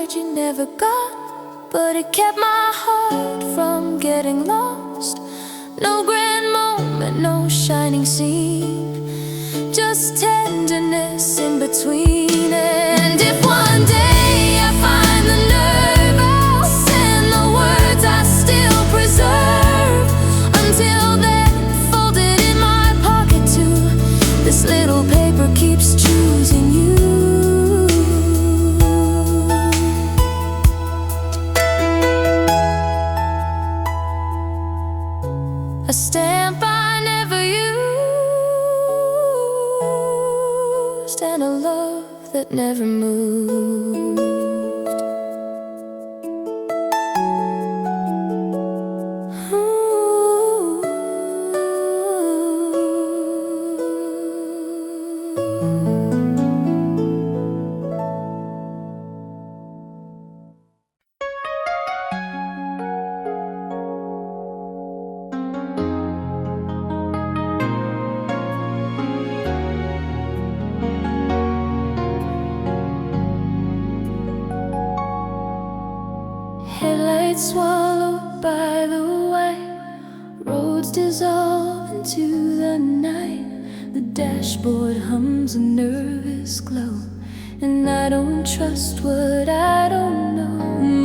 word you never got, but it kept my heart from getting lost. No grand moment, no shining scene, just tenderness in between. And if one day I find the nerve, I'll send the words I still preserve. Until then, folded in my pocket too, this little paper keeps choosing you. A stamp I never used, and a love that never moved. Headlights swallowed by the white, roads dissolve into the night. The dashboard hums a nervous glow, and I don't trust what I don't know.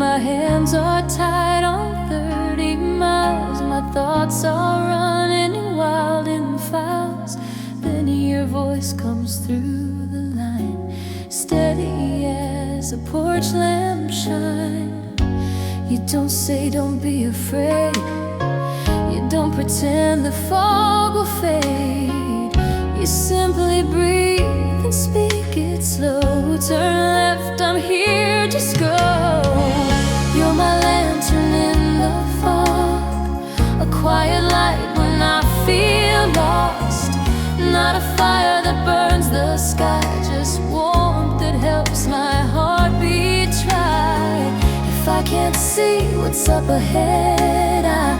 My hands are tied on 30 miles, my thoughts are running wild in the files. Then your voice comes through the line, steady as a porch lamp shine. You don't say don't be afraid, you don't pretend the fog will fade. You simply breathe and speak it slow. Turn left, I'm here, just go. You're my lantern in the fog, a quiet light when I feel lost. Not a fire that burns the sky, just warmth that helps my heartbeat try. If I can't see what's up ahead, I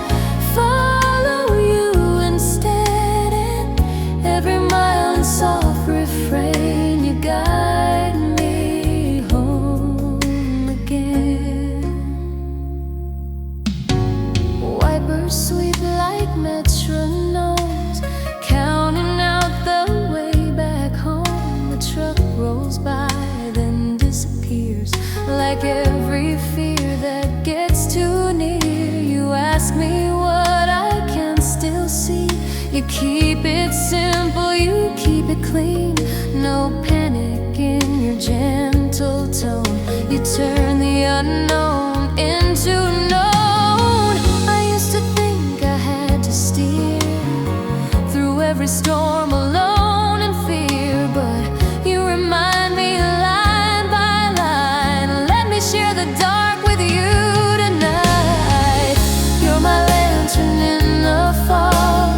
follow you instead. And every mile in soft refrain, you guide me home again. Wipers sweep like metronomes, counting out the way back home. The truck rolls by, then disappears like every fear that gets too near. You ask me what I can still see. You keep it simple, you keep it clean. No panic in your gentle tone. You turn the unknown into known. I used to think I had to steer through every storm alone in fear, but you remind me line by line, let me share the dark with you tonight. You're my lantern in the fog,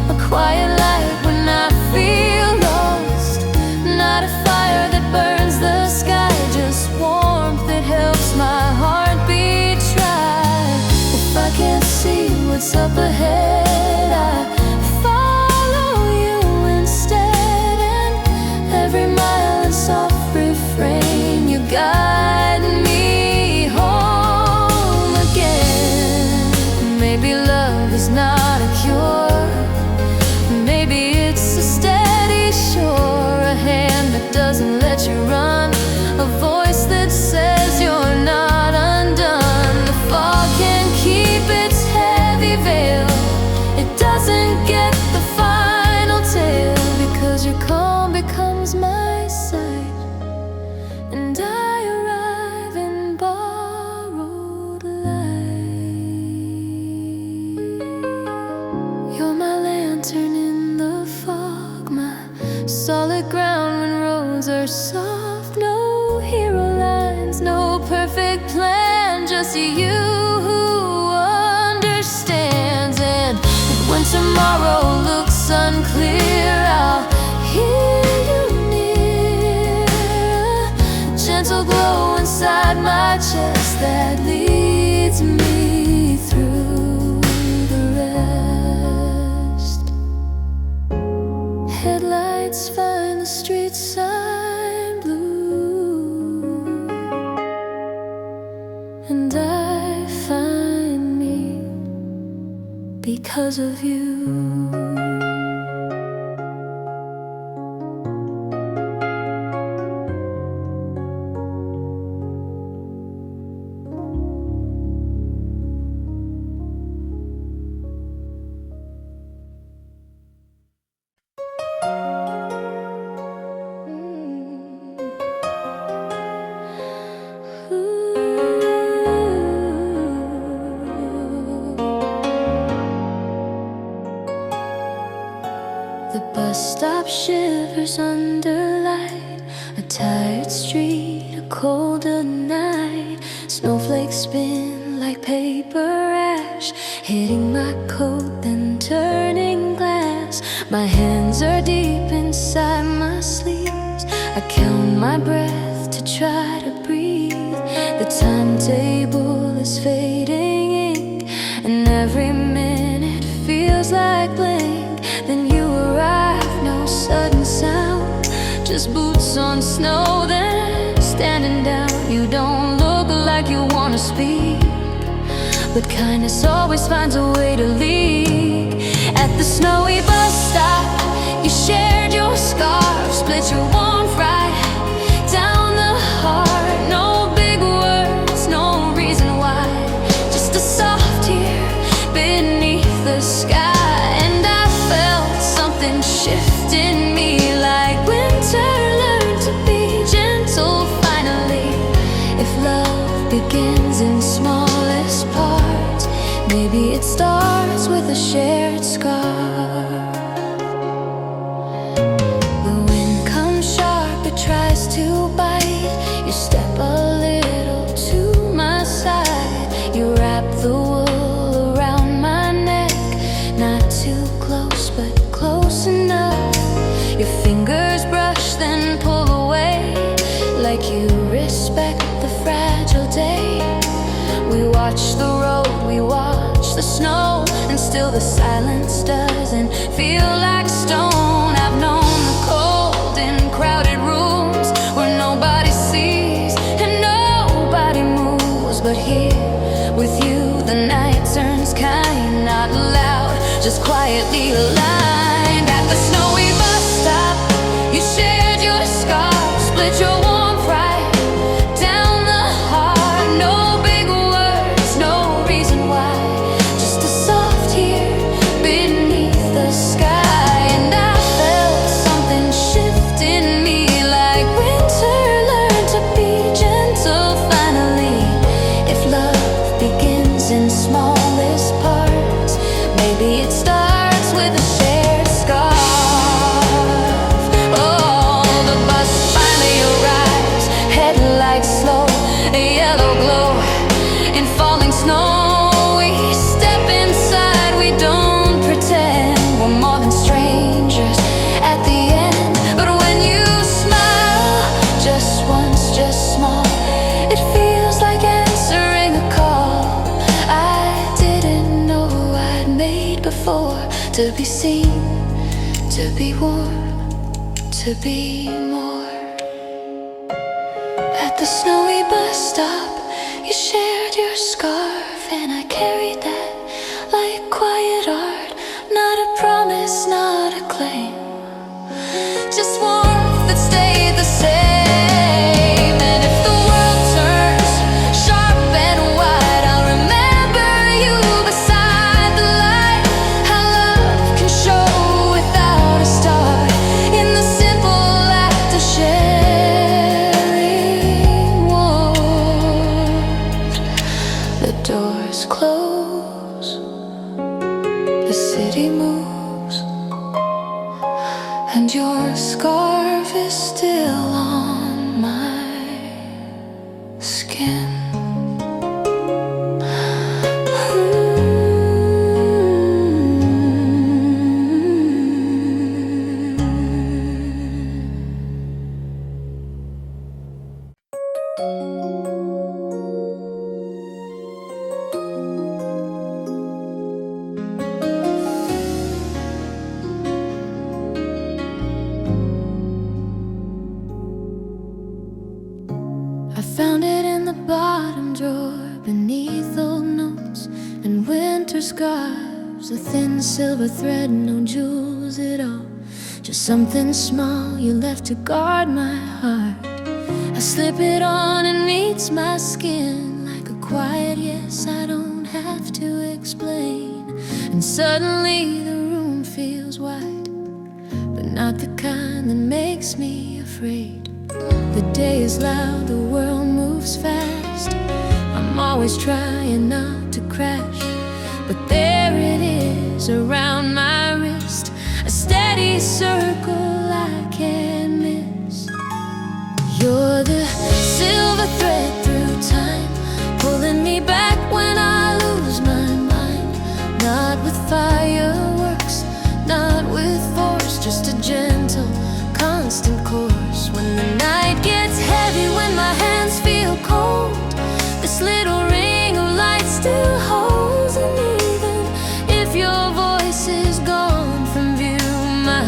a quiet light when I feel lost. Not a fire that burns the sky, just warmth that helps my heartbeat try. If I can't see what's up ahead, I follow you instead. And every mile in soft refrain, you guide me home again. Maybe love is not a cure, maybe it's a steady shore, a hand that doesn't let you run, a voice that says you're not undone. The fog can keep its heavy veil, it doesn't get the final tale, because your calm becomes my sight, and I arrive in borrowed light. You're my lantern in the fog, my solid ground when roads are soft. No hero lines, no perfect plan, just you who understands. And when tomorrow looks unclear, I'll hear you near, a gentle glow inside my chest that leads me through the rest. Headlights find the street sign blue, because of you. The bus stop shivers under light, a tired street, a colder night. Snowflakes spin like paper ash, hitting my coat then turning glass. My hands are deep inside my sleeves, I count my breath to try to breathe. The timetable is fading ink, and every minute feels like blink. Then you arrive, no sudden sound, just boots on snow, then standing down. You don't look like you wanna speak, but kindness always finds a way to leak. At the snowy bus stop, you shared your scarf, split your warmth right down the heart. No big words, no reason why, just a soft tear beneath the sky. Shift in me like winter learned to be gentle finally. If love begins in smallest parts, maybe it starts with a shared scar. The wind comes sharp, it tries to bite. You step a little to my side, you wrap the wool around my neck, not too close but close enough. Your fingers brush then pull away, like you respect the fragile day. We watch the road, we watch the snow, and still the silence doesn't feel like stone. I've known the cold in crowded rooms where nobody sees and nobody moves, but here with you the night turns kind, not loud, just quietly aligned. At the snowy bus stop, you shared your scarf, split your warmth right down the heart. No big words, no reason why, just a soft tear beneath the sky. And I felt something shift in me, like winter learned to be gentle finally. If love begins in smallest parts, maybe it starts with a shared scarf. Oh, the bus finally arrives, headlights slow, a yellow glow in falling snow. We step inside, we don't pretend we're more than strangers at the end. But when you smile, just once, just small, it feels like answering a call I didn't know I'd made before. To be seen, to be warm, to be more. At the snowy bus stop, you shared your scarf, and I carried that like quiet art. Not a promise, not a claim, just warmth that stayed the same. And if the world turns sharp and wide, I'll remember you beside the light. How love can show without a start, in the simple act of sharing warmth. The doors close, the city moves, and your scarf is still on my skin. arms, a thin silver thread, no jewels at all, just something small you left to guard my heart. I slip it on and meets my skin like a quiet yes I don't have to explain. And suddenly the room feels wide, but not the kind that makes me afraid. The day is loud, the world moves fast. I'm always trying not to crash, but there it is around my wrist, a steady circle I can't miss. You're the silver thread through time, pulling me back when I lose my mind. Not with fireworks, not with force, just a gentle, constant course. When the night gets heavy, when my hands feel cold, this little ring of light still holds. And even if your voice is gone from view, my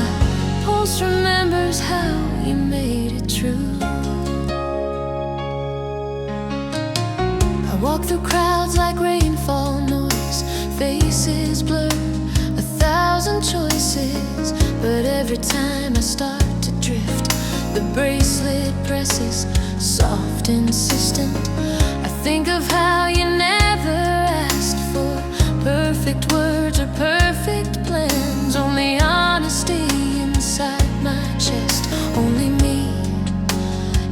pulse remembers how you made it true. I walk through crowds like rainfall noise, faces blur, 1,000 choices. But every time I start to drift, the bracelet presses, soft, insistent. I think of how you never asked for perfect words or perfect plans, only honesty inside my chest, only me,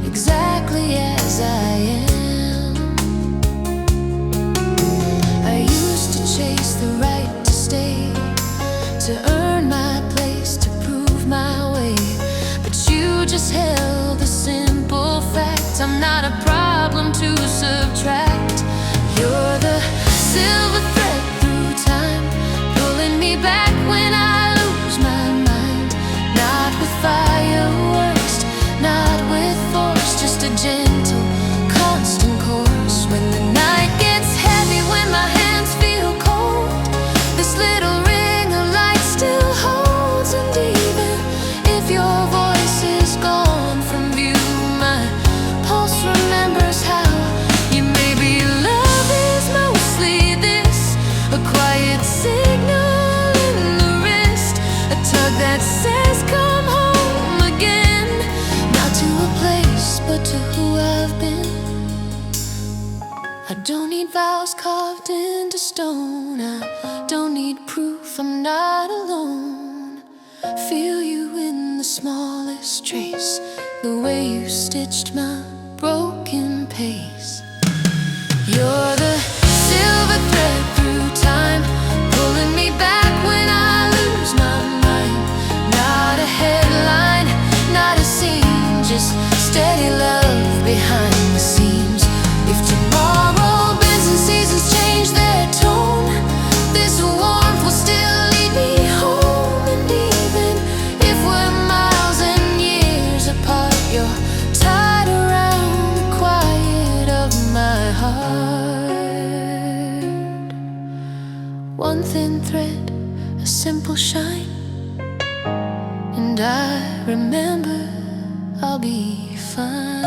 exactly as I am. I used to chase the right to stay, to earn my place, to prove my way, but you just held the simple fact I'm not a problem to subtract. You're the silver thread through time, pulling me back when I lose my mind. Not with fireworks, not with force, just a gentle, constant course. When the night gets heavy, when my hands feel cold, this little ring of light still holds. And even if your voice is gone from view, my pulse remembers how you made me. Love is mostly this, a quiet signal in the wrist, a tug that says come home again. Not to a place, but to who I've been. I don't need vows carved into stone, I don't need proof I'm not alone. Feel you in the smallest trace, the way you stitched my broken pace. You're the silver thread through time, pulling me back when I lose my mind. Not a headline, not a scene, just steady love behind the scenes. If tomorrow bends and seasons change their tone, this warmth will still lead me home. And even if we're miles and years apart, you're tied around the quiet of my heart. One thin thread, a simple shine, and I remember I'll be fine.